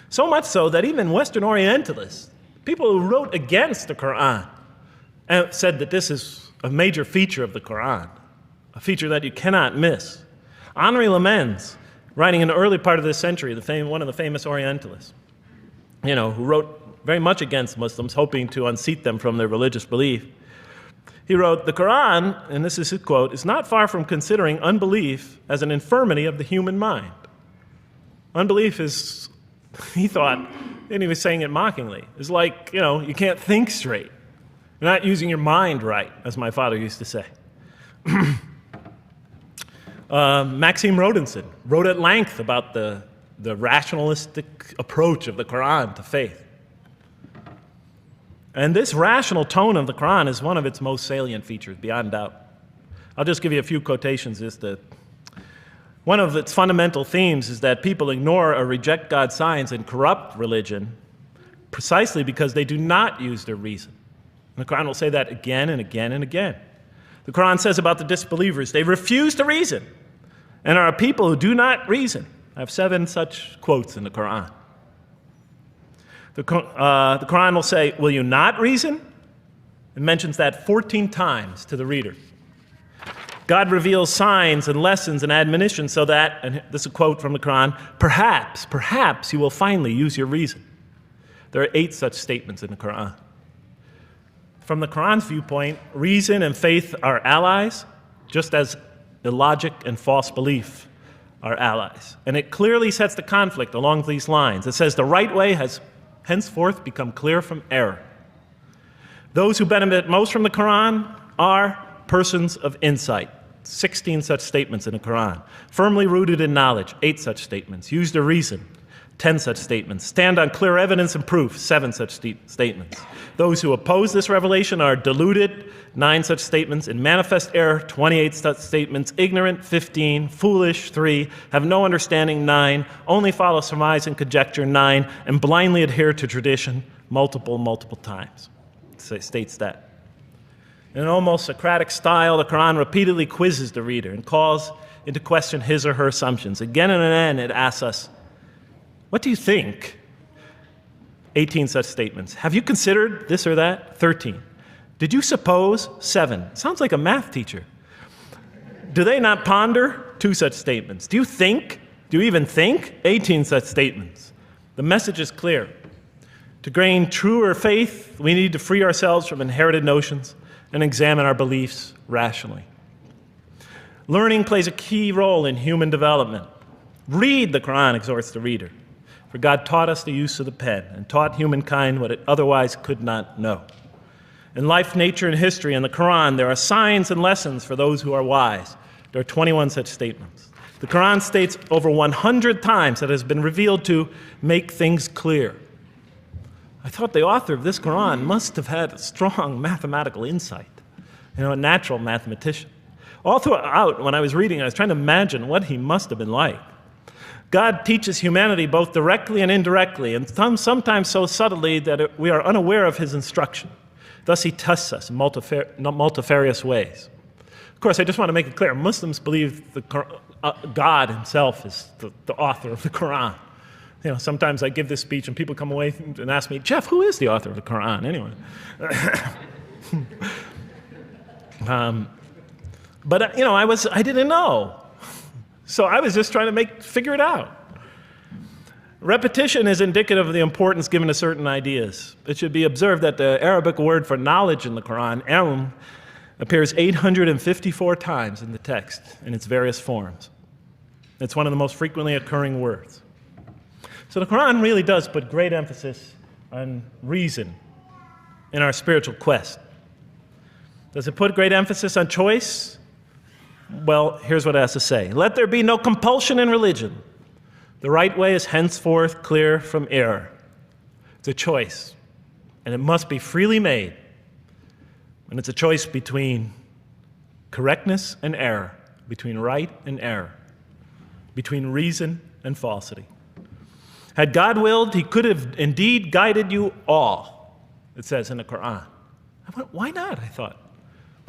So much so that even Western Orientalists, people who wrote against the Quran, said that this is a major feature of the Quran, a feature that you cannot miss. Henri Lemens, writing in the early part of this century, one of the famous Orientalists, who wrote very much against Muslims, hoping to unseat them from their religious belief. He wrote, "The Quran," and this is his quote, "is not far from considering unbelief as an infirmity of the human mind." Unbelief is, he thought, and he was saying it mockingly, is like, you can't think straight. You're not using your mind right, as my father used to say. Maxime Rodinson wrote at length about the rationalistic approach of the Quran to faith. And this rational tone of the Quran is one of its most salient features, beyond doubt. I'll just give you a few quotations. One of its fundamental themes is that people ignore or reject God's signs and corrupt religion precisely because they do not use their reason. And the Quran will say that again and again and again. The Quran says about the disbelievers, they refuse to reason and are a people who do not reason. I have 7 such quotes in the Quran. The Quran will say, "Will you not reason?" It mentions that 14 times to the reader. God reveals signs and lessons and admonitions so that, and this is a quote from the Quran, perhaps you will finally use your reason. There are 8 such statements in the Quran. From the Quran's viewpoint, reason and faith are allies, just as illogic and false belief are allies. And it clearly sets the conflict along these lines. It says the right way has henceforth become clear from error. Those who benefit most from the Quran are persons of insight. 16 such statements in the Quran. Firmly rooted in knowledge, 8 such statements. Use their reason, 10 such statements. Stand on clear evidence and proof, 7 such statements. Those who oppose this revelation are deluded, 9 such statements. In manifest error, 28 such statements. Ignorant, 15. Foolish, 3. Have no understanding, 9. Only follow surmise and conjecture, 9. And blindly adhere to tradition, multiple times. It states that. In an almost Socratic style, the Quran repeatedly quizzes the reader and calls into question his or her assumptions. Again and again, it asks us, what do you think? 18 such statements. Have you considered this or that? 13. Did you suppose? 7. Sounds like a math teacher. Do they not ponder? 2 such statements. Do you think? Do you even think? 18 such statements. The message is clear. To gain truer faith, we need to free ourselves from inherited notions and examine our beliefs rationally. Learning plays a key role in human development. Read, the Quran exhorts the reader. For God taught us the use of the pen and taught humankind what it otherwise could not know. In life, nature, and history, in the Quran, there are signs and lessons for those who are wise. There are 21 such statements. The Quran states over 100 times that it has been revealed to make things clear. I thought the author of this Quran must have had a strong mathematical insight, a natural mathematician. All throughout, when I was reading, I was trying to imagine what he must have been like. God teaches humanity both directly and indirectly, and sometimes so subtly that we are unaware of his instruction. Thus, he tests us in multifarious ways. Of course, I just want to make it clear, Muslims believe God himself is the author of the Quran. Sometimes I give this speech and people come away and ask me, Jeff, who is the author of the Quran anyway? But I didn't know. So I was just trying to figure it out. Repetition is indicative of the importance given to certain ideas. It should be observed that the Arabic word for knowledge in the Quran, ilm, appears 854 times in the text in its various forms. It's one of the most frequently occurring words. So the Quran really does put great emphasis on reason in our spiritual quest. Does it put great emphasis on choice? Well, here's what it has to say. Let there be no compulsion in religion. The right way is henceforth clear from error. It's a choice, and it must be freely made. And it's a choice between correctness and error, between right and error, between reason and falsity. Had God willed, he could have indeed guided you all, it says in the Quran. I went, why not? I thought.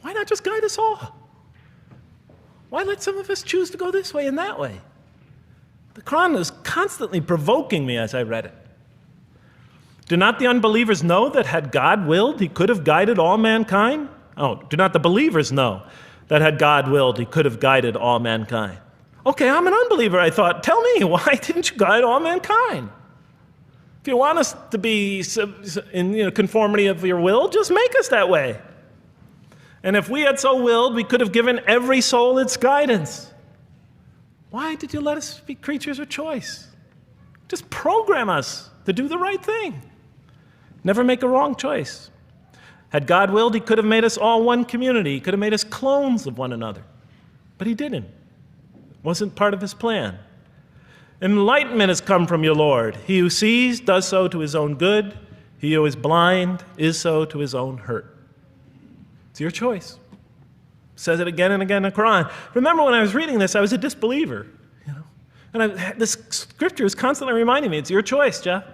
Why not just guide us all? Why let some of us choose to go this way and that way? The Quran was constantly provoking me as I read it. Do not the unbelievers know that had God willed, he could have guided all mankind? Oh, do not the believers know that had God willed, he could have guided all mankind? Okay, I'm an unbeliever, I thought. Tell me, why didn't you guide all mankind? If you want us to be in conformity of your will, just make us that way. And if we had so willed, we could have given every soul its guidance. Why did you let us be creatures of choice? Just program us to do the right thing. Never make a wrong choice. Had God willed, he could have made us all one community. He could have made us clones of one another. But he didn't. It wasn't part of his plan. Enlightenment has come from your Lord. He who sees does so to his own good. He who is blind is so to his own hurt. It's your choice. It says it again and again in the Quran. Remember when I was reading this, I was a disbeliever. And this scripture is constantly reminding me, it's your choice, Jeff.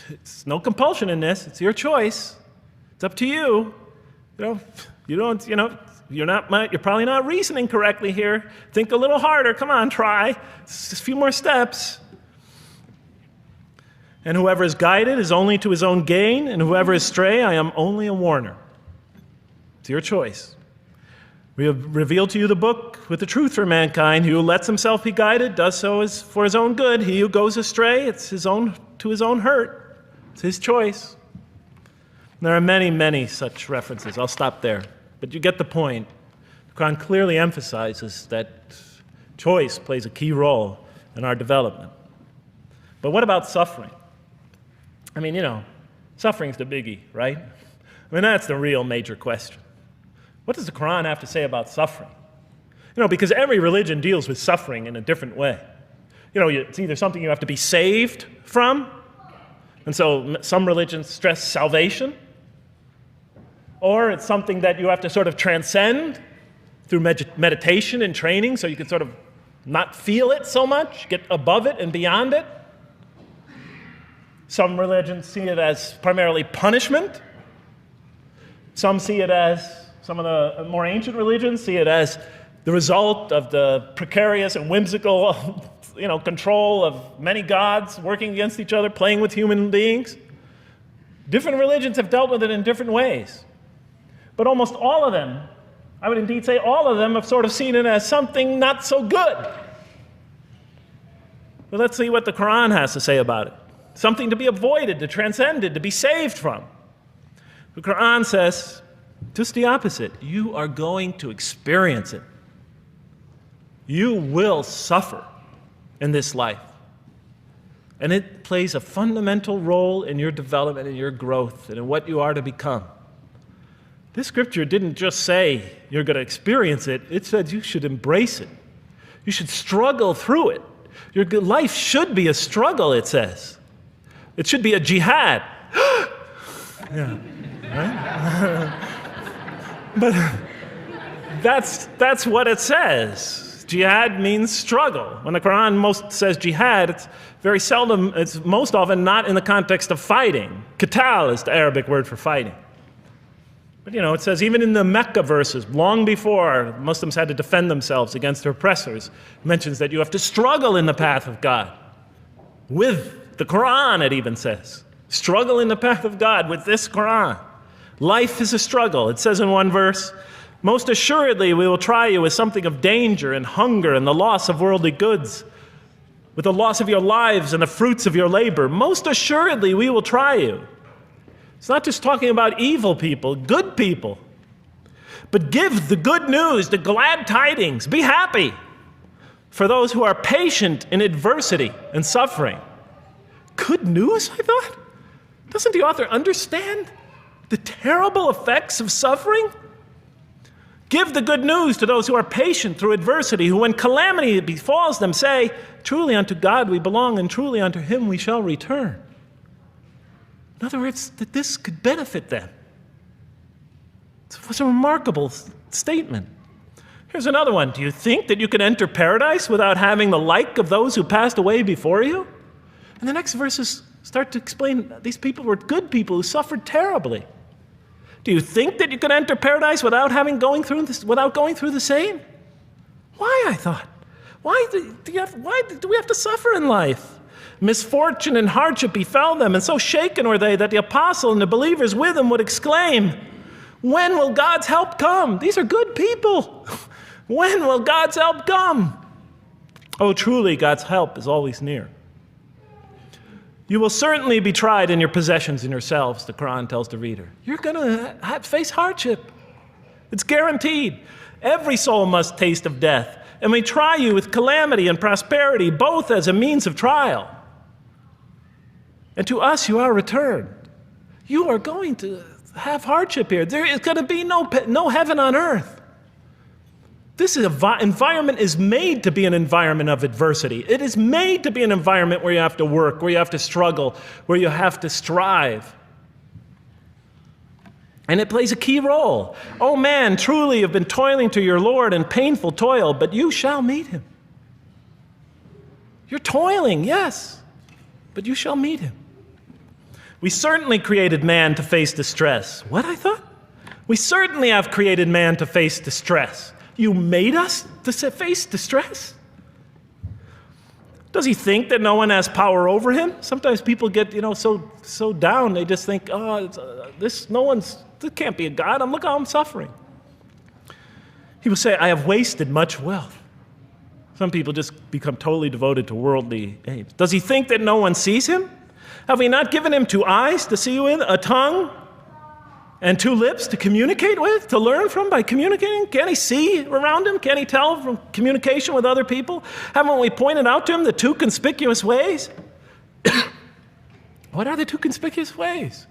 It's no compulsion in this. It's your choice. It's up to you. You're probably not reasoning correctly here. Think a little harder. Come on, try. Just a few more steps. And whoever is guided is only to his own gain, and whoever is stray, I am only a warner. It's your choice. We have revealed to you the book with the truth for mankind. He who lets himself be guided does so for his own good. He who goes astray, it's to his own hurt. It's his choice. There are many, many such references. I'll stop there. But you get the point. The Quran clearly emphasizes that choice plays a key role in our development. But what about suffering? Suffering's the biggie, right? That's the real major question. What does the Quran have to say about suffering? Because every religion deals with suffering in a different way. It's either something you have to be saved from, and so some religions stress salvation, or it's something that you have to sort of transcend through meditation and training so you can sort of not feel it so much, get above it and beyond it. Some religions see it as primarily punishment. Some of the more ancient religions see it as the result of the precarious and whimsical, control of many gods working against each other, playing with human beings. Different religions have dealt with it in different ways. But almost all of them, I would indeed say all of them, have sort of seen it as something not so good. But let's see what the Quran has to say about it. Something to be avoided, to transcended, to be saved from. The Quran says just the opposite. You are going to experience it. You will suffer in this life. And it plays a fundamental role in your development, in your growth, and in what you are to become. This scripture didn't just say you're going to experience it. It said you should embrace it. You should struggle through it. Your life should be a struggle, it says. It should be a jihad. Yeah, right? But that's what it says. Jihad means struggle. When the Quran most says jihad, it's very seldom, it's most often not in the context of fighting. Qital is the Arabic word for fighting. But it says even in the Mecca verses, long before Muslims had to defend themselves against their oppressors, it mentions that you have to struggle in the path of God. With the Quran, it even says. Struggle in the path of God with this Quran. Life is a struggle. It says in one verse, most assuredly we will try you with something of danger and hunger and the loss of worldly goods, with the loss of your lives and the fruits of your labor. Most assuredly we will try you. It's not just talking about evil people, good people. But give the good news, the glad tidings. Be happy for those who are patient in adversity and suffering. Good news, I thought? Doesn't the author understand the terrible effects of suffering? Give the good news to those who are patient through adversity, who when calamity befalls them say, truly unto God we belong and truly unto him we shall return. In other words, that this could benefit them. It was a remarkable statement. Here's another one. Do you think that you can enter paradise without having the like of those who passed away before you? And the next verses start to explain these people were good people who suffered terribly. Do you think that you can enter paradise without going through the same? Why, I thought? Why do we have to suffer in life? Misfortune and hardship befell them, and so shaken were they that the apostle and the believers with him would exclaim, when will God's help come? These are good people. When will God's help come? Oh, truly, God's help is always near. You will certainly be tried in your possessions and yourselves, the Quran tells the reader. You're going to face hardship. It's guaranteed. Every soul must taste of death, and we try you with calamity and prosperity, both as a means of trial. And to us you are returned. You are going to have hardship here. There is going to be no heaven on earth. This environment is made to be an environment of adversity. It is made to be an environment where you have to work, where you have to struggle, where you have to strive. And it plays a key role. Oh man, truly you've been toiling to your Lord in painful toil, but you shall meet him. You're toiling, yes, but you shall meet him. We certainly created man to face distress. What, I thought? We certainly have created man to face distress. You made us to face distress? Does he think that no one has power over him? Sometimes people get, so down, they just think, this can't be a God. Look how I'm suffering. He will say, I have wasted much wealth. Some people just become totally devoted to worldly aims. Does he think that no one sees him? Have we not given him 2 eyes to see with, a tongue, and 2 lips to communicate with, to learn from by communicating? Can't he see around him? Can't he tell from communication with other people? Haven't we pointed out to him the 2 conspicuous ways? What are the 2 conspicuous ways?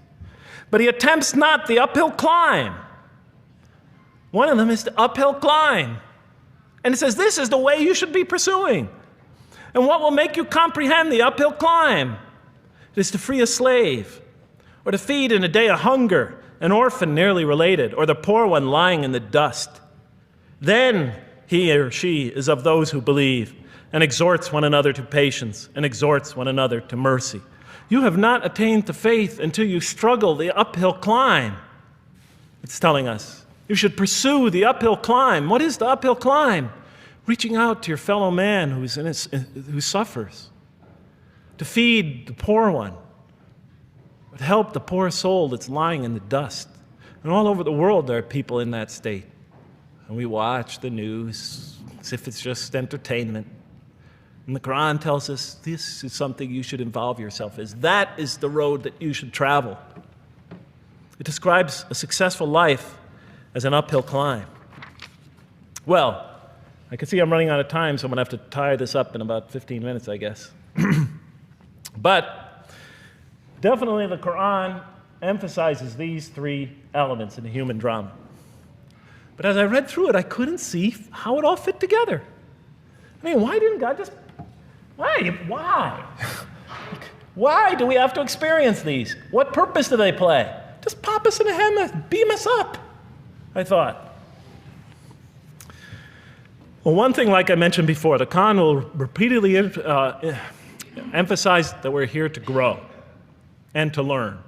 But he attempts not the uphill climb. One of them is the uphill climb. And it says this is the way you should be pursuing. And what will make you comprehend the uphill climb? It is to free a slave, or to feed in a day of hunger, an orphan nearly related, or the poor one lying in the dust. Then he or she is of those who believe, and exhorts one another to patience, and exhorts one another to mercy. You have not attained to faith until you struggle the uphill climb. It's telling us you should pursue the uphill climb. What is the uphill climb? Reaching out to your fellow man who suffers, to feed the poor one, to help the poor soul that's lying in the dust. And all over the world there are people in that state. And we watch the news as if it's just entertainment. And the Quran tells us this is something you should involve yourself in. That is the road that you should travel. It describes a successful life as an uphill climb. Well, I can see I'm running out of time, so I'm going to have to tie this up in about 15 minutes, I guess. But definitely the Quran emphasizes these 3 elements in the human drama. But as I read through it, I couldn't see how it all fit together. I mean, why didn't God just, why? Why do we have to experience these? What purpose do they play? Just pop us in a helmet, beam us up, I thought. Well, one thing, like I mentioned before, the Quran will repeatedly emphasize that we're here to grow and to learn.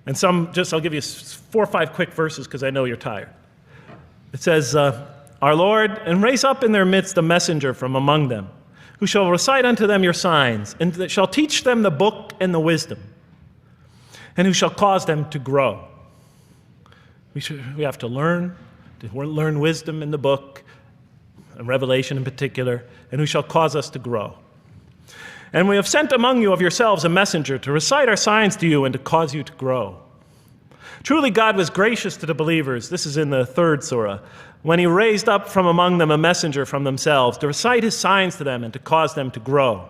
And I'll give you 4 or 5 quick verses because I know you're tired. It says, Our Lord, and raise up in their midst a messenger from among them, who shall recite unto them your signs, and that shall teach them the book and the wisdom, and who shall cause them to grow. We have to learn wisdom in the book, and Revelation in particular, and who shall cause us to grow. And we have sent among you of yourselves a messenger to recite our signs to you and to cause you to grow. Truly God was gracious to the believers, this is in the 3rd surah, when he raised up from among them a messenger from themselves to recite his signs to them and to cause them to grow.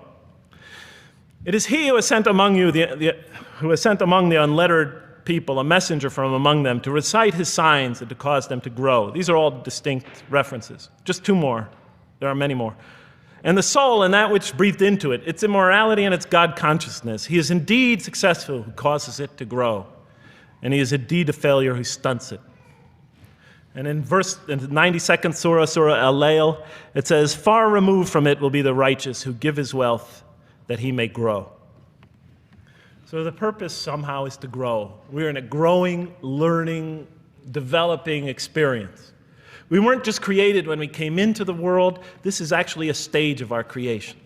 It is he who has sent among you who has sent among the unlettered people a messenger from among them to recite his signs and to cause them to grow. These are all distinct references. Just 2 more. There are many more. And the soul and that which breathed into it, its immorality and its God consciousness. He is indeed successful who causes it to grow, and he is indeed a failure who stunts it. And in the 92nd surah, Surah Al-Layl, it says, Far removed from it will be the righteous who give his wealth that he may grow. So the purpose somehow is to grow. We're in a growing, learning, developing experience. We weren't just created when we came into the world. This is actually a stage of our creation.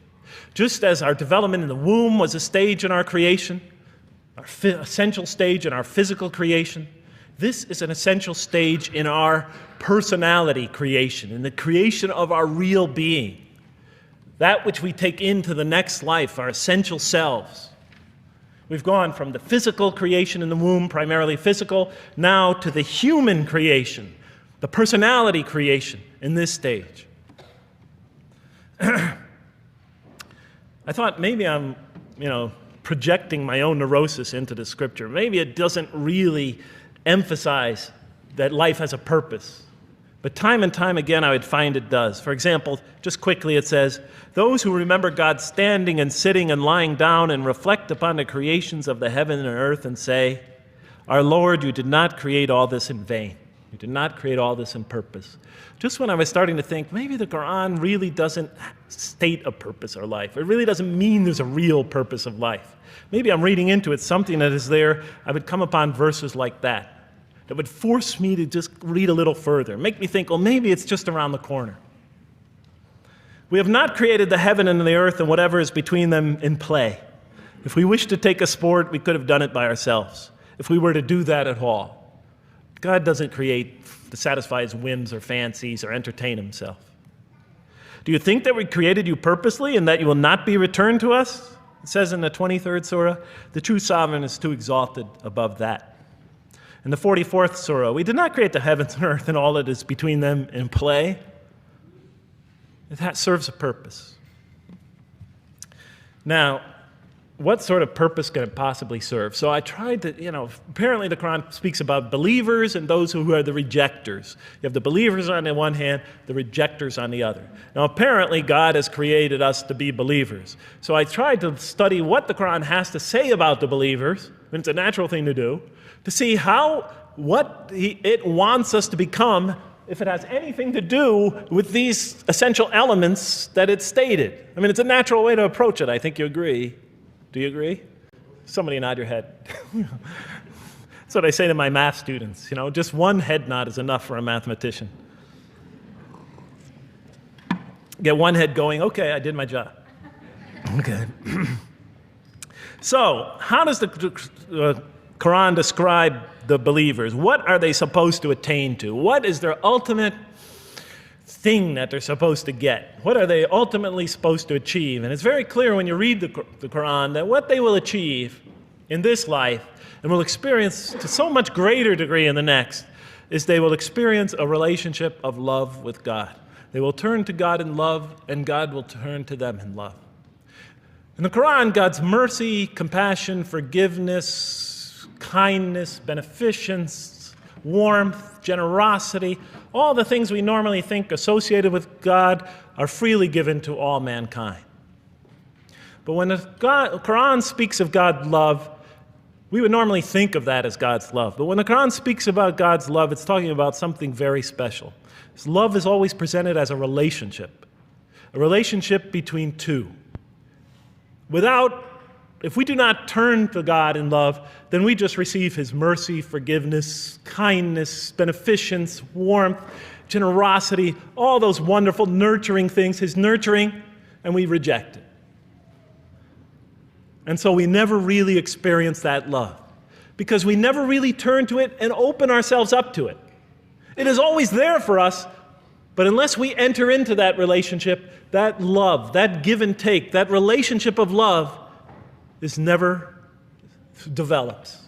Just as our development in the womb was a stage in our creation, our essential stage in our physical creation, this is an essential stage in our personality creation, in the creation of our real being, that which we take into the next life, our essential selves. We've gone from the physical creation in the womb, primarily physical, now to the human creation, the personality creation in this stage. I thought maybe I'm, projecting my own neurosis into the scripture. Maybe it doesn't really emphasize that life has a purpose. But time and time again, I would find it does. For example, just quickly it says, those who remember God standing and sitting and lying down and reflect upon the creations of the heaven and earth and say, Our Lord, you did not create all this in vain. You did not create all this in purpose. Just when I was starting to think, maybe the Quran really doesn't state a purpose of life. It really doesn't mean there's a real purpose of life. Maybe I'm reading into it something that is there. I would come upon verses like that would force me to just read a little further, make me think, well, maybe it's just around the corner. We have not created the heaven and the earth and whatever is between them in play. If we wished to take a sport, we could have done it by ourselves, if we were to do that at all. God doesn't create to satisfy his whims or fancies or entertain himself. Do you think that we created you purposely and that you will not be returned to us? It says in the 23rd surah, the true sovereign is too exalted above that. In the 44th surah, we did not create the heavens and earth and all that is between them in play. That serves a purpose. Now, what sort of purpose can it possibly serve? So I tried to, apparently the Quran speaks about believers and those who are the rejectors. You have the believers on the one hand, the rejectors on the other. Now, apparently God has created us to be believers. So I tried to study what the Quran has to say about the believers, and it's a natural thing to do, to see what it wants us to become, if it has anything to do with these essential elements that it stated. I mean, it's a natural way to approach it. I think you agree. Do you agree? Somebody nod your head. That's what I say to my math students. Just one head nod is enough for a mathematician. Get one head going, okay, I did my job. Okay. So, how does the Quran describe the believers? What are they supposed to attain to? What is their ultimate thing that they're supposed to get? What are they ultimately supposed to achieve? And it's very clear when you read the Quran that what they will achieve in this life and will experience to so much greater degree in the next is they will experience a relationship of love with God. They will turn to God in love, and God will turn to them in love. In the Quran, God's mercy, compassion, forgiveness, kindness, beneficence, warmth, generosity, all the things we normally think associated with God are freely given to all mankind. But when the Quran speaks of God's love, we would normally think of that as God's love. But when the Quran speaks about God's love, it's talking about something very special. His love is always presented as a relationship between two. If we do not turn to God in love, then we just receive His mercy, forgiveness, kindness, beneficence, warmth, generosity, all those wonderful nurturing things, His nurturing, and we reject it. And so we never really experience that love because we never really turn to it and open ourselves up to it. It is always there for us, but unless we enter into that relationship, that love, that give and take, that relationship of love is never develops.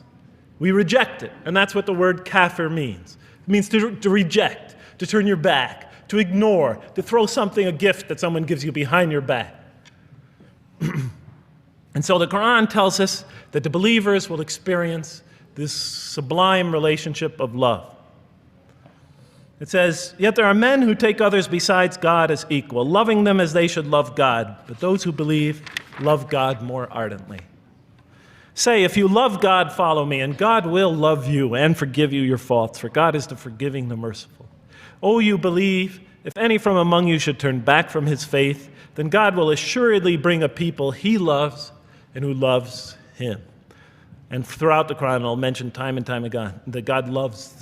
We reject it, and that's what the word kafir means. It means to reject, to turn your back, to ignore, to throw something, a gift that someone gives you behind your back. And so the Quran tells us that the believers will experience this sublime relationship of love. It says, "Yet there are men who take others besides God as equal, loving them as they should love God. But those who believe love God more ardently. Say, if you love God, follow me, and God will love you and forgive you your faults, for God is the forgiving, the merciful. O you believe, if any from among you should turn back from his faith, then God will assuredly bring a people he loves and who loves him." And throughout the Quran, I'll mention time and time again that God loves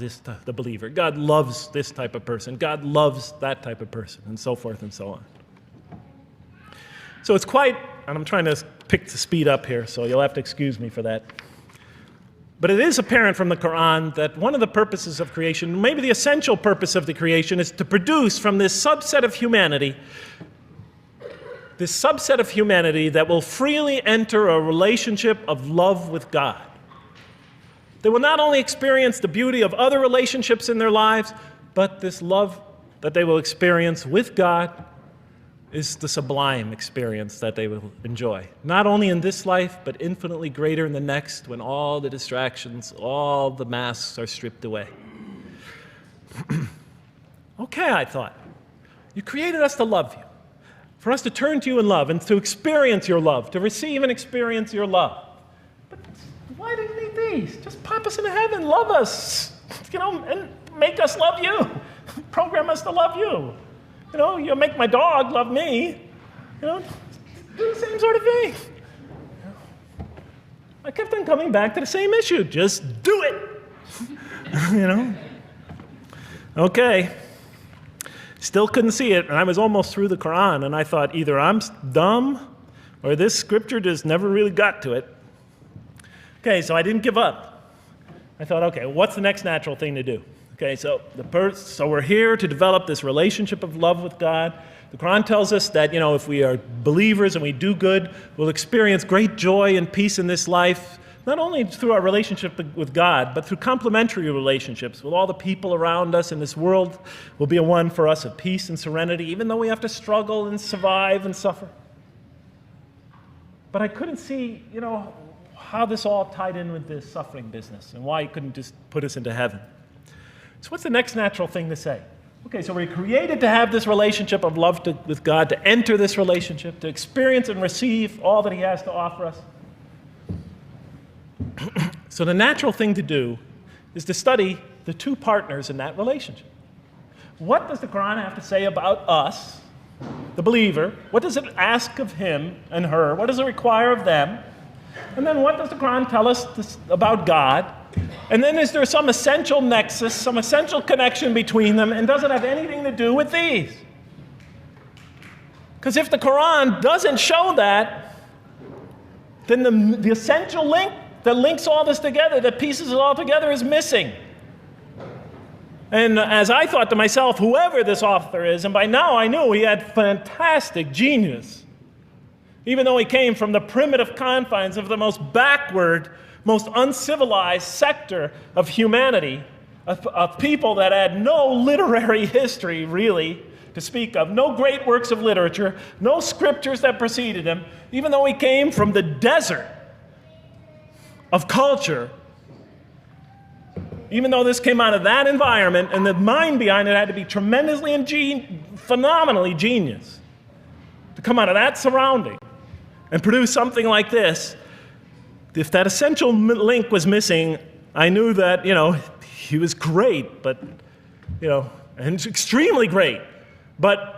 the believer. God loves this type of person. God loves that type of person, and so forth and so on. So it's quite, and I'm trying to pick the speed up here, so you'll have to excuse me for that. But it is apparent from the Quran that one of the purposes of creation, maybe the essential purpose of the creation, is to produce from this subset of humanity that will freely enter a relationship of love with God. They will not only experience the beauty of other relationships in their lives, but this love that they will experience with God is the sublime experience that they will enjoy. Not only in this life, but infinitely greater in the next, when all the distractions, all the masks are stripped away. Okay, I thought, you created us to love you, for us to turn to you in love and to experience your love, to receive and experience your love. But why do you need these? Just pop us into heaven, love us, and make us love you. Program us to love you. You'll make my dog love me. Do the same sort of thing. I kept on coming back to the same issue. Just do it. Okay. Still couldn't see it, and I was almost through the Quran, and I thought either I'm dumb or this scripture just never really got to it. Okay, so I didn't give up. I thought, okay, what's the next natural thing to do? Okay, so we're here to develop this relationship of love with God. The Quran tells us that, if we are believers and we do good, we'll experience great joy and peace in this life, not only through our relationship with God, but through complementary relationships with all the people around us in this world will be a one for us of peace and serenity, even though we have to struggle and survive and suffer. But I couldn't see, how this all tied in with this suffering business and why he couldn't just put us into heaven. So what's the next natural thing to say? Okay, so we're created to have this relationship of love with God, to enter this relationship, to experience and receive all that he has to offer us. So the natural thing to do is to study the two partners in that relationship. What does the Quran have to say about us, the believer? What does it ask of him and her? What does it require of them? And then what does the Quran tell us about God? And then is there some essential nexus, some essential connection between them, and does it have anything to do with these? Because if the Quran doesn't show that, then the essential link that links all this together, that pieces it all together, is missing. And as I thought to myself, whoever this author is, and by now I knew he had fantastic genius, even though he came from the primitive confines of the most backward, most uncivilized sector of humanity, of people that had no literary history, really, to speak of, no great works of literature, no scriptures that preceded him, even though he came from the desert of culture, even though this came out of that environment, and the mind behind it had to be tremendously and phenomenally genius to come out of that surrounding and produce something like this. If that essential link was missing, I knew that, he was great, but, and extremely great. But,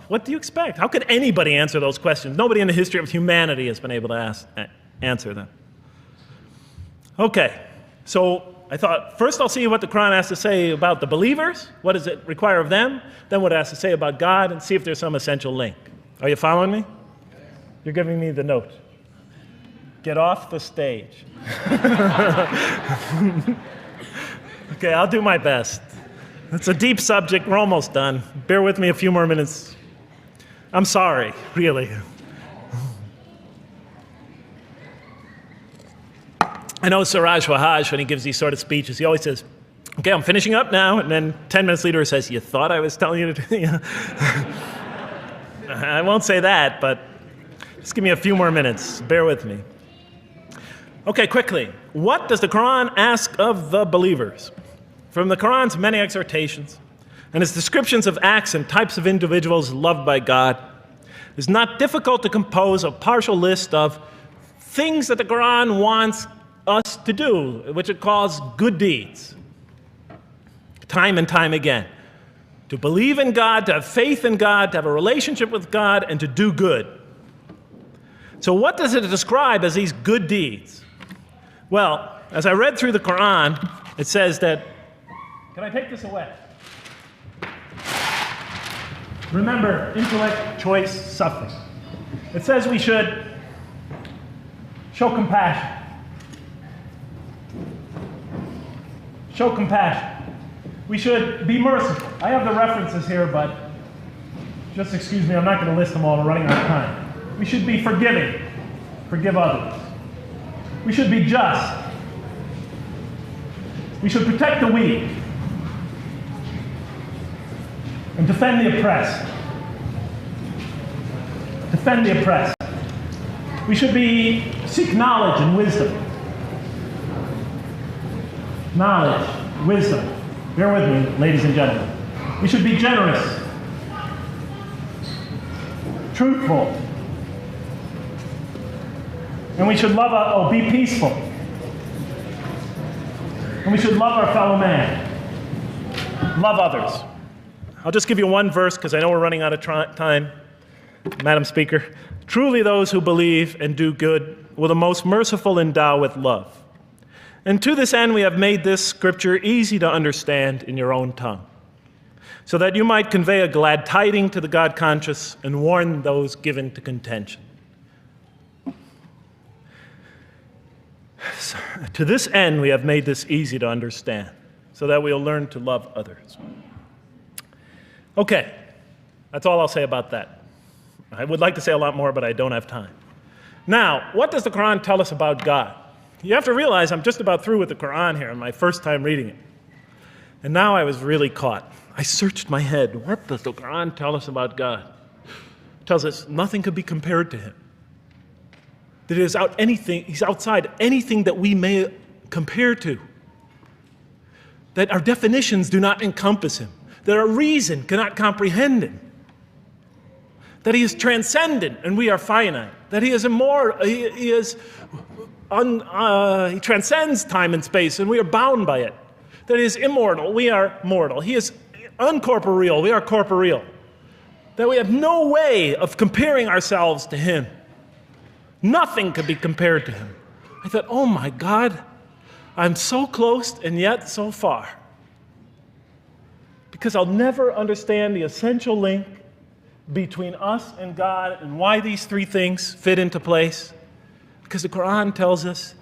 what do you expect? How could anybody answer those questions? Nobody in the history of humanity has been able to answer them. Okay, so I thought, first I'll see what the Quran has to say about the believers. What does it require of them? Then what it has to say about God, and see if there's some essential link. Are you following me? You're giving me the note. Get off the stage. Okay, I'll do my best. It's a deep subject. We're almost done. Bear with me a few more minutes. I'm sorry, really. I know Siraj Wahhaj, when he gives these sort of speeches, he always says, okay, I'm finishing up now, and then 10 minutes later he says, you thought I was telling you to... I won't say that, but just give me a few more minutes. Bear with me. Okay, quickly. What does the Quran ask of the believers? From the Quran's many exhortations and its descriptions of acts and types of individuals loved by God, it's not difficult to compose a partial list of things that the Quran wants us to do, which it calls good deeds, time and time again. To believe in God, to have faith in God, to have a relationship with God, and to do good. So what does it describe as these good deeds? Well, as I read through the Quran, it says that, can I take this away? Remember, intellect, choice, suffering. It says we should show compassion. Show compassion. We should be merciful. I have the references here, but just excuse me, I'm not going to list them all. We're running out of time. We should be forgiving. Forgive others. We should be just. We should protect the weak and defend the oppressed. Defend the oppressed. We should seek knowledge and wisdom. Knowledge, wisdom. Bear with me, ladies and gentlemen. We should be generous, truthful, and we should be peaceful. And we should love our fellow man. Love others. I'll just give you one verse because I know we're running out of time, Madam Speaker. Truly those who believe and do good will the most merciful endow with love. And to this end we have made this scripture easy to understand in your own tongue, so that you might convey a glad tiding to the God-conscious and warn those given to contention. So, to this end we have made this easy to understand, so that we'll learn to love others. Okay, that's all I'll say about that. I would like to say a lot more, but I don't have time. Now, what does the Quran tell us about God? You have to realize I'm just about through with the Quran here, my first time reading it. And now I was really caught. I searched my head. What does the Quran tell us about God? It tells us nothing could be compared to him. That he's outside anything that we may compare to. That our definitions do not encompass him. That our reason cannot comprehend him. That he is transcendent and we are finite. That he is immortal. He transcends time and space and we are bound by it. That he is immortal, we are mortal. He is uncorporeal, we are corporeal. That we have no way of comparing ourselves to him. Nothing could be compared to him. I thought, oh my God, I'm so close and yet so far. Because I'll never understand the essential link between us and God and why these three things fit into place. Because the Quran tells us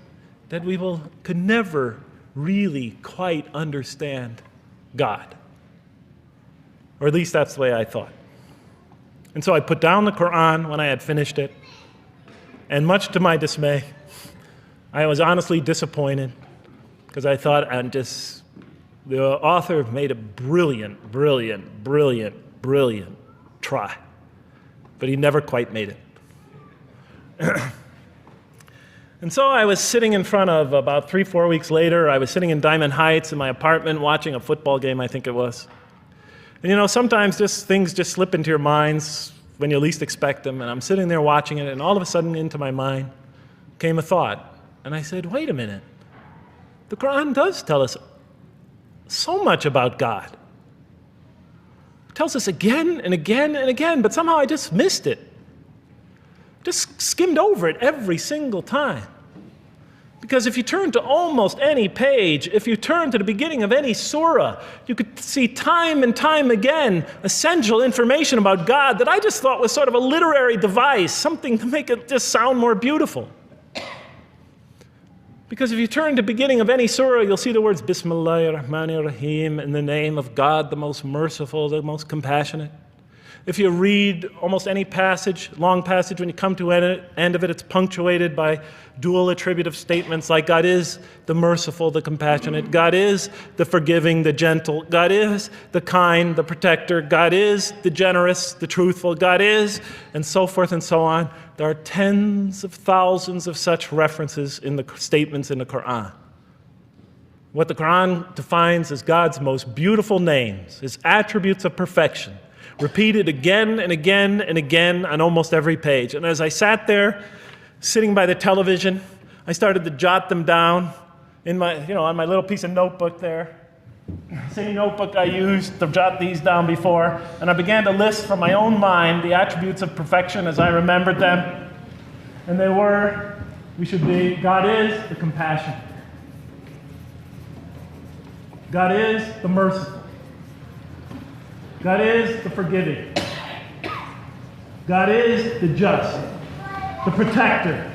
that we could never really quite understand God. Or at least that's the way I thought. And so I put down the Quran when I had finished it. And much to my dismay, I was honestly disappointed because I thought the author made a brilliant try. But he never quite made it. And so I was sitting in front of, about 3-4 weeks later, I was sitting in Diamond Heights in my apartment watching a football game, I think it was. And sometimes things just slip into your minds when you least expect them. And I'm sitting there watching it, and all of a sudden into my mind came a thought. And I said, wait a minute. The Quran does tell us so much about God. It tells us again and again and again, but somehow I just missed it. Just skimmed over it every single time. Because if you turn to almost any page, if you turn to the beginning of any surah, you could see time and time again essential information about God that I just thought was sort of a literary device, something to make it just sound more beautiful. Because if you turn to the beginning of any surah, you'll see the words Bismillahir Rahmanir Rahim, in the name of God, the most merciful, the most compassionate. If you read almost any passage, long passage, when you come to the end of it, it's punctuated by dual attributive statements like God is the merciful, the compassionate, God is the forgiving, the gentle, God is the kind, the protector, God is the generous, the truthful, God is, and so forth and so on. There are tens of thousands of such references in the statements in the Quran. What the Quran defines as God's most beautiful names, his attributes of perfection, repeated again and again and again on almost every page. And as I sat there, sitting by the television, I started to jot them down in my, on my little piece of notebook there. Same notebook I used to jot these down before. And I began to list from my own mind the attributes of perfection as I remembered them. And they were, God is the compassionate. God is the merciful. God is the forgiving. God is the just, the protector,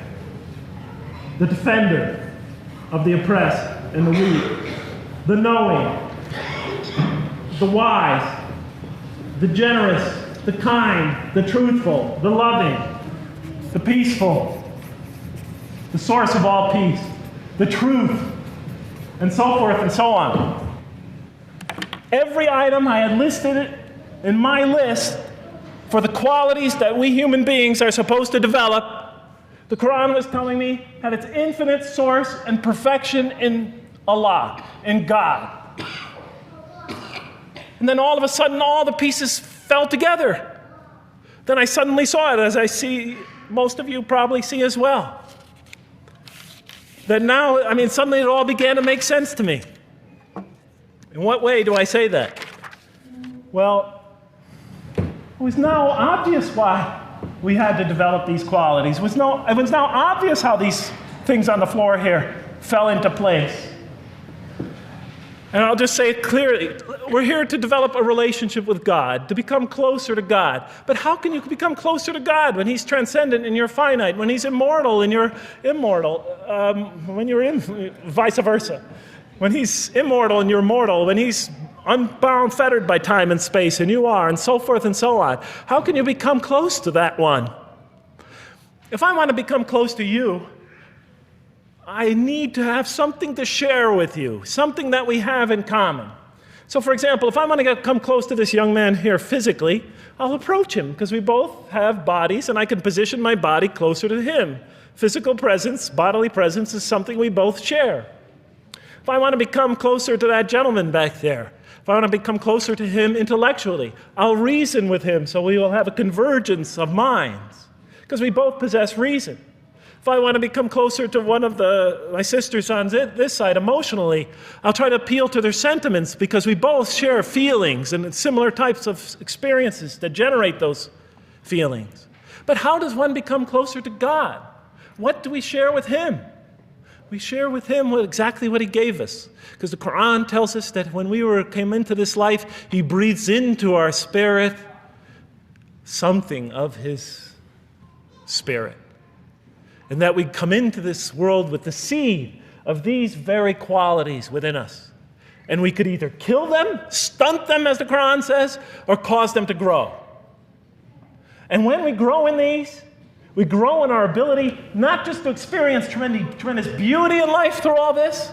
the defender of the oppressed and the weak, the knowing, the wise, the generous, the kind, the truthful, the loving, the peaceful, the source of all peace, the truth, and so forth and so on. Every item I had listed in my list for the qualities that we human beings are supposed to develop, the Quran was telling me had its infinite source and perfection in Allah, in God. And then all of a sudden, all the pieces fell together. Then I suddenly saw it, as I see most of you probably see as well. That now, suddenly it all began to make sense to me. In what way do I say that? Well, it was now obvious why we had to develop these qualities. It was now obvious how these things on the floor here fell into place. And I'll just say it clearly. We're here to develop a relationship with God, to become closer to God. But how can you become closer to God when he's transcendent and you're finite, when he's immortal and you're immortal, when you're vice versa? When he's immortal and you're mortal, when he's unbound, fettered by time and space, and you are, and so forth and so on. How can you become close to that one? If I want to become close to you, I need to have something to share with you, something that we have in common. So, for example, if I want to come close to this young man here physically, I'll approach him, because we both have bodies, and I can position my body closer to him. Physical presence, bodily presence, is something we both share. If I want to become closer to that gentleman back there, if I want to become closer to him intellectually, I'll reason with him so we will have a convergence of minds, because we both possess reason. If I want to become closer to one of my sisters on this side emotionally, I'll try to appeal to their sentiments, because we both share feelings and similar types of experiences that generate those feelings. But how does one become closer to God? What do we share with him? We share with him exactly what he gave us. Because the Quran tells us that when we came into this life, he breathes into our spirit something of his spirit. And that we come into this world with the seed of these very qualities within us. And we could either kill them, stunt them, as the Quran says, or cause them to grow. And when we grow in these, we grow in our ability not just to experience tremendous beauty in life through all this,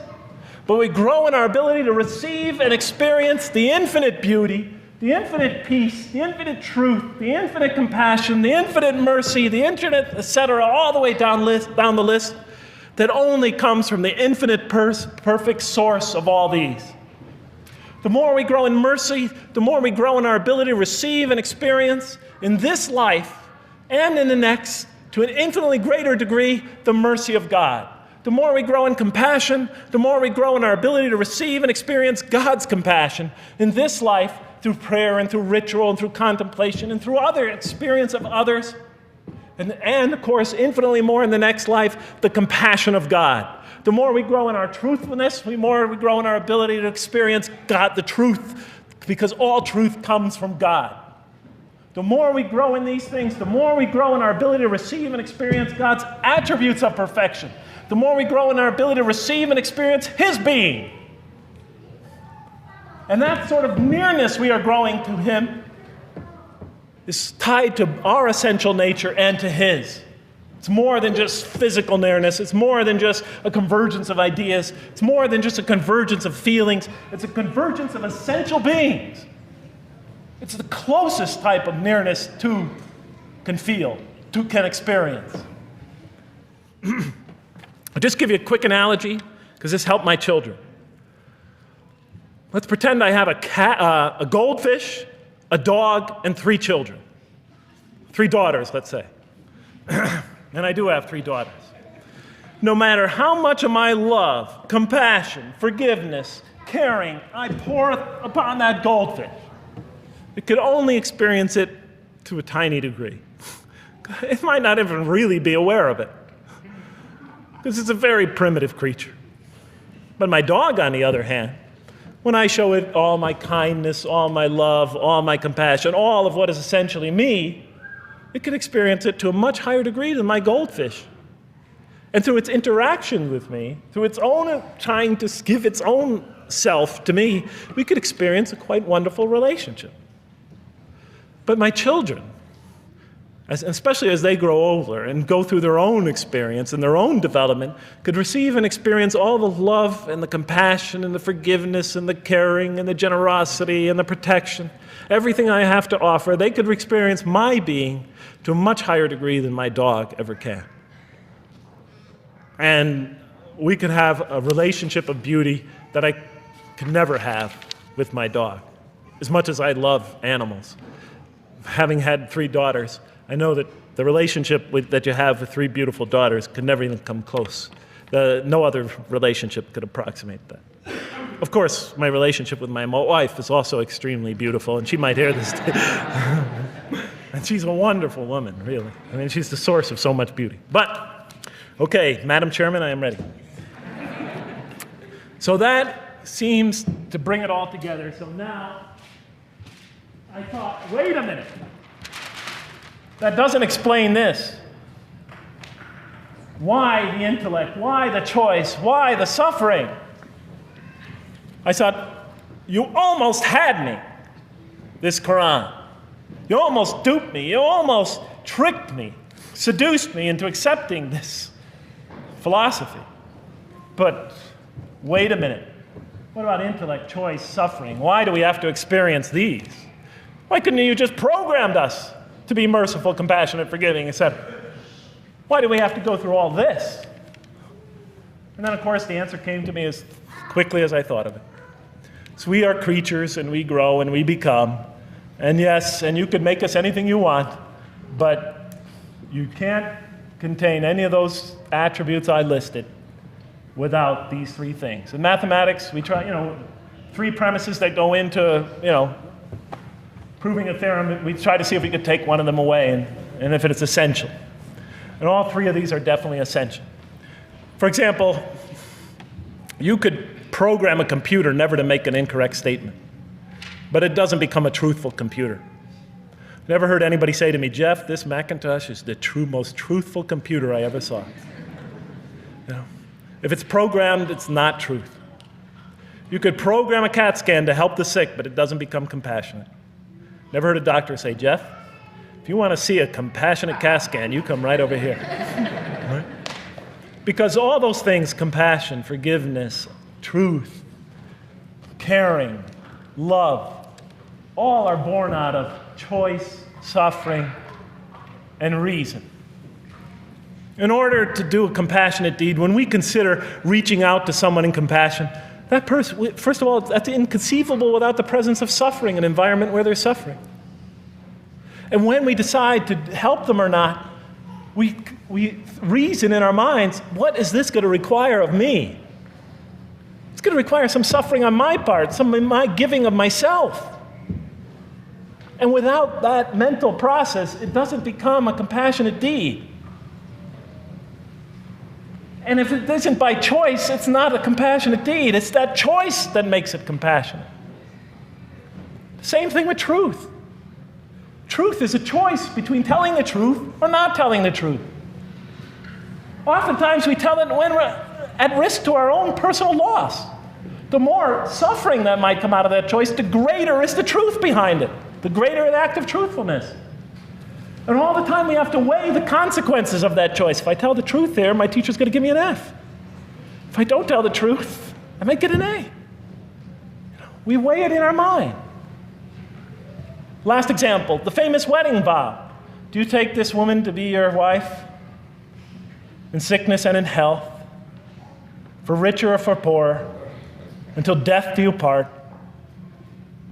but we grow in our ability to receive and experience the infinite beauty, the infinite peace, the infinite truth, the infinite compassion, the infinite mercy, the infinite, etc., all the way down the list, that only comes from the infinite perfect source of all these. The more we grow in mercy, the more we grow in our ability to receive and experience in this life and in the next, to an infinitely greater degree, the mercy of God. The more we grow in compassion, the more we grow in our ability to receive and experience God's compassion in this life through prayer and through ritual and through contemplation and through other experience of others. And of course, infinitely more in the next life, the compassion of God. The more we grow in our truthfulness, the more we grow in our ability to experience God, the truth, because all truth comes from God. The more we grow in these things, the more we grow in our ability to receive and experience God's attributes of perfection. The more we grow in our ability to receive and experience His being. And that sort of nearness we are growing to Him is tied to our essential nature and to His. It's more than just physical nearness. It's more than just a convergence of ideas. It's more than just a convergence of feelings. It's a convergence of essential beings. It's the closest type of nearness two can feel, two can experience. I'll just give you a quick analogy, because this helped my children. Let's pretend I have a goldfish, a dog, and 3 children. 3 daughters, let's say. And I do have 3 daughters. No matter how much of my love, compassion, forgiveness, caring I pour upon that goldfish, it could only experience it to a tiny degree. It might not even really be aware of it, because it's a very primitive creature. But my dog, on the other hand, when I show it all my kindness, all my love, all my compassion, all of what is essentially me, it can experience it to a much higher degree than my goldfish. And through its interaction with me, through its own trying to give its own self to me, we could experience a quite wonderful relationship. But my children, especially as they grow older and go through their own experience and their own development, could receive and experience all the love and the compassion and the forgiveness and the caring and the generosity and the protection, everything I have to offer. They could experience my being to a much higher degree than my dog ever can. And we could have a relationship of beauty that I could never have with my dog. As much as I love animals, having had 3 daughters, I know that the relationship that you have with 3 beautiful daughters could never even come close. No other relationship could approximate that. Of course, my relationship with my wife is also extremely beautiful, and she might hear this. And she's a wonderful woman, really. I mean, she's the source of so much beauty. But, okay, Madam Chairman, I am ready. So that seems to bring it all together. So now, I thought, wait a minute. That doesn't explain this. Why the intellect? Why the choice? Why the suffering? I thought, you almost had me, this Quran. You almost duped me. You almost tricked me, seduced me into accepting this philosophy. But wait a minute. What about intellect, choice, suffering? Why do we have to experience these? Why couldn't you just programmed us to be merciful, compassionate, forgiving, etc.? Why do we have to go through all this? And then, of course, the answer came to me as quickly as I thought of it. So we are creatures, and we grow, and we become. And yes, and you could make us anything you want, but you can't contain any of those attributes I listed without these 3 things. In mathematics, we try, 3 premises that go into, proving a theorem. We try to see if we could take one of them away, and if it's essential. And all 3 of these are definitely essential. For example, you could program a computer never to make an incorrect statement, but it doesn't become a truthful computer. Never heard anybody say to me, Jeff, this Macintosh is the most truthful computer I ever saw. If it's programmed, it's not truth. You could program a CAT scan to help the sick, but it doesn't become compassionate. Never heard a doctor say, Jeff, if you want to see a compassionate CAT scan, you come right over here. Right? Because all those things, compassion, forgiveness, truth, caring, love, all are born out of choice, suffering, and reason. In order to do a compassionate deed, when we consider reaching out to someone in compassion, that person, first of all, that's inconceivable without the presence of suffering, an environment where there's suffering. And when we decide to help them or not, we reason in our minds, what is this going to require of me? It's going to require some suffering on my part, some of my giving of myself. And without that mental process, it doesn't become a compassionate deed. And if it isn't by choice, it's not a compassionate deed. It's that choice that makes it compassionate. Same thing with truth. Truth is a choice between telling the truth or not telling the truth. Oftentimes we tell it when we're at risk to our own personal loss. The more suffering that might come out of that choice, the greater is the truth behind it, the greater the act of truthfulness. And all the time we have to weigh the consequences of that choice. If I tell the truth here, my teacher's going to give me an F. If I don't tell the truth, I might get an A. We weigh it in our mind. Last example, the famous wedding vow. Do you take this woman to be your wife in sickness and in health, for richer or for poorer, until death do you part?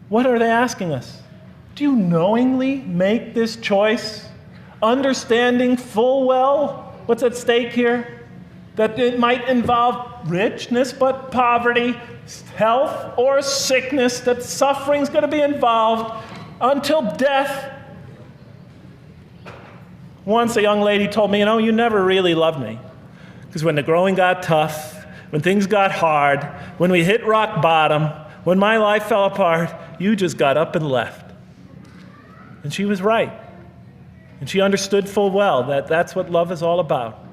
What are they asking us? Do you knowingly make this choice, understanding full well what's at stake here? That it might involve richness but poverty, health or sickness, that suffering's going to be involved until death. Once a young lady told me, you never really loved me. Because when the growing got tough, when things got hard, when we hit rock bottom, when my life fell apart, you just got up and left. And she was right. And she understood full well that that's what love is all about.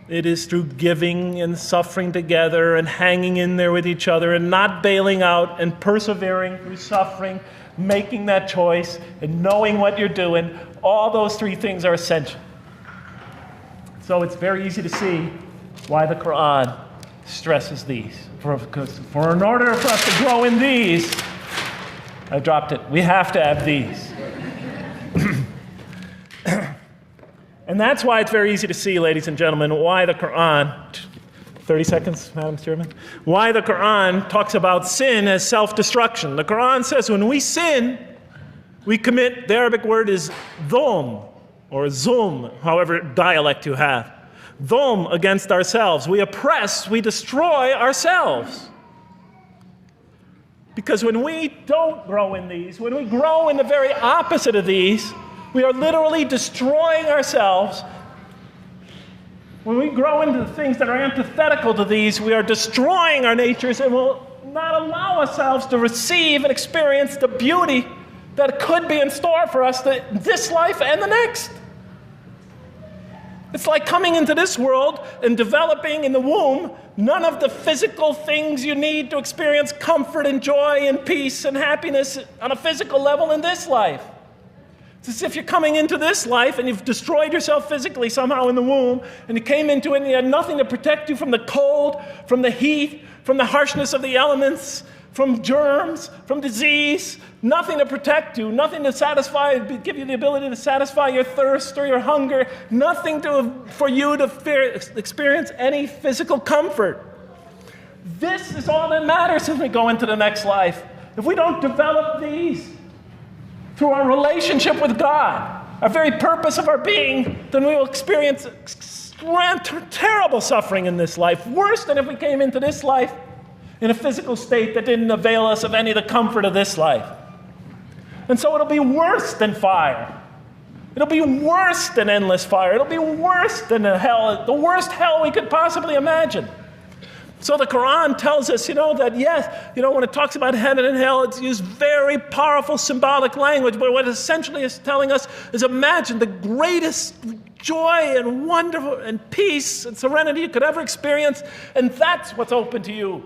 It is through giving and suffering together and hanging in there with each other and not bailing out and persevering through suffering, making that choice and knowing what you're doing. All those three things are essential. So it's very easy to see why the Quran stresses these. For in order for us to grow in these, I dropped it, we have to have these. And that's why it's very easy to see, ladies and gentlemen, why the Quran, 30 seconds, Madam Chairman, why the Quran talks about sin as self-destruction. The Quran says when we sin, we commit, the Arabic word is dhulm, or zulm, however dialect you have. Dhulm against ourselves. We oppress, we destroy ourselves. Because when we don't grow in these, when we grow in the very opposite of these, we are literally destroying ourselves. When we grow into the things that are antithetical to these, we are destroying our natures and will not allow ourselves to receive and experience the beauty that could be in store for us this life and the next. It's like coming into this world and developing in the womb none of the physical things you need to experience comfort and joy and peace and happiness on a physical level in this life. It's as if you're coming into this life and you've destroyed yourself physically somehow in the womb, and you came into it and you had nothing to protect you from the cold, from the heat, from the harshness of the elements, from germs, from disease, nothing to protect you, nothing to satisfy, give you the ability to satisfy your thirst or your hunger, nothing for you to experience any physical comfort. This is all that matters as we go into the next life. If we don't develop these through our relationship with God, our very purpose of our being, then we will experience terrible suffering in this life, worse than if we came into this life in a physical state that didn't avail us of any of the comfort of this life. And so it'll be worse than fire. It'll be worse than endless fire. It'll be worse than the worst hell we could possibly imagine. So the Quran tells us, that yes, when it talks about heaven and hell, it's used very powerful symbolic language, but what it essentially is telling us is imagine the greatest joy and wonder and peace and serenity you could ever experience, and that's what's open to you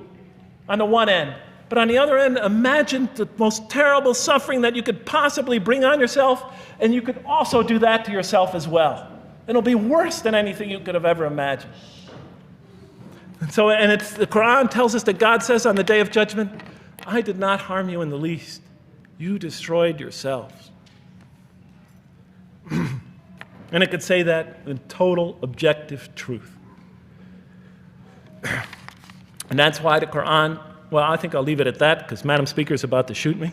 on the one end. But on the other end, imagine the most terrible suffering that you could possibly bring on yourself, and you could also do that to yourself as well. And it'll be worse than anything you could have ever imagined. And the Quran tells us that God says on the day of judgment, I did not harm you in the least. You destroyed yourselves. And it could say that in total objective truth. And that's why the Quran, well, I think I'll leave it at that because Madam Speaker is about to shoot me.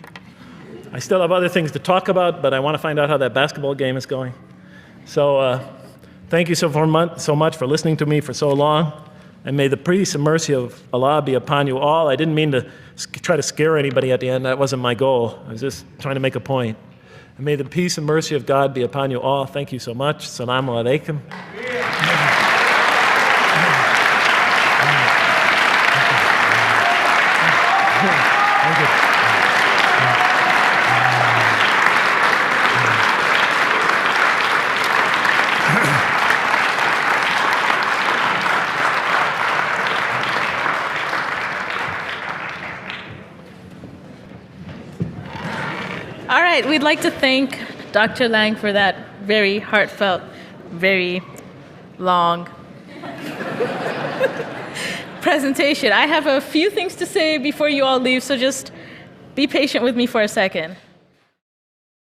I still have other things to talk about, but I want to find out how that basketball game is going. So thank you so much for listening to me for so long. And may the peace and mercy of Allah be upon you all. I didn't mean to try to scare anybody at the end. That wasn't my goal. I was just trying to make a point. And may the peace and mercy of God be upon you all. Thank you so much. Assalamu alaikum. Thank you. All right, we'd like to thank Dr. Lang for that very heartfelt, very long presentation. I have a few things to say before you all leave, so just be patient with me for a second.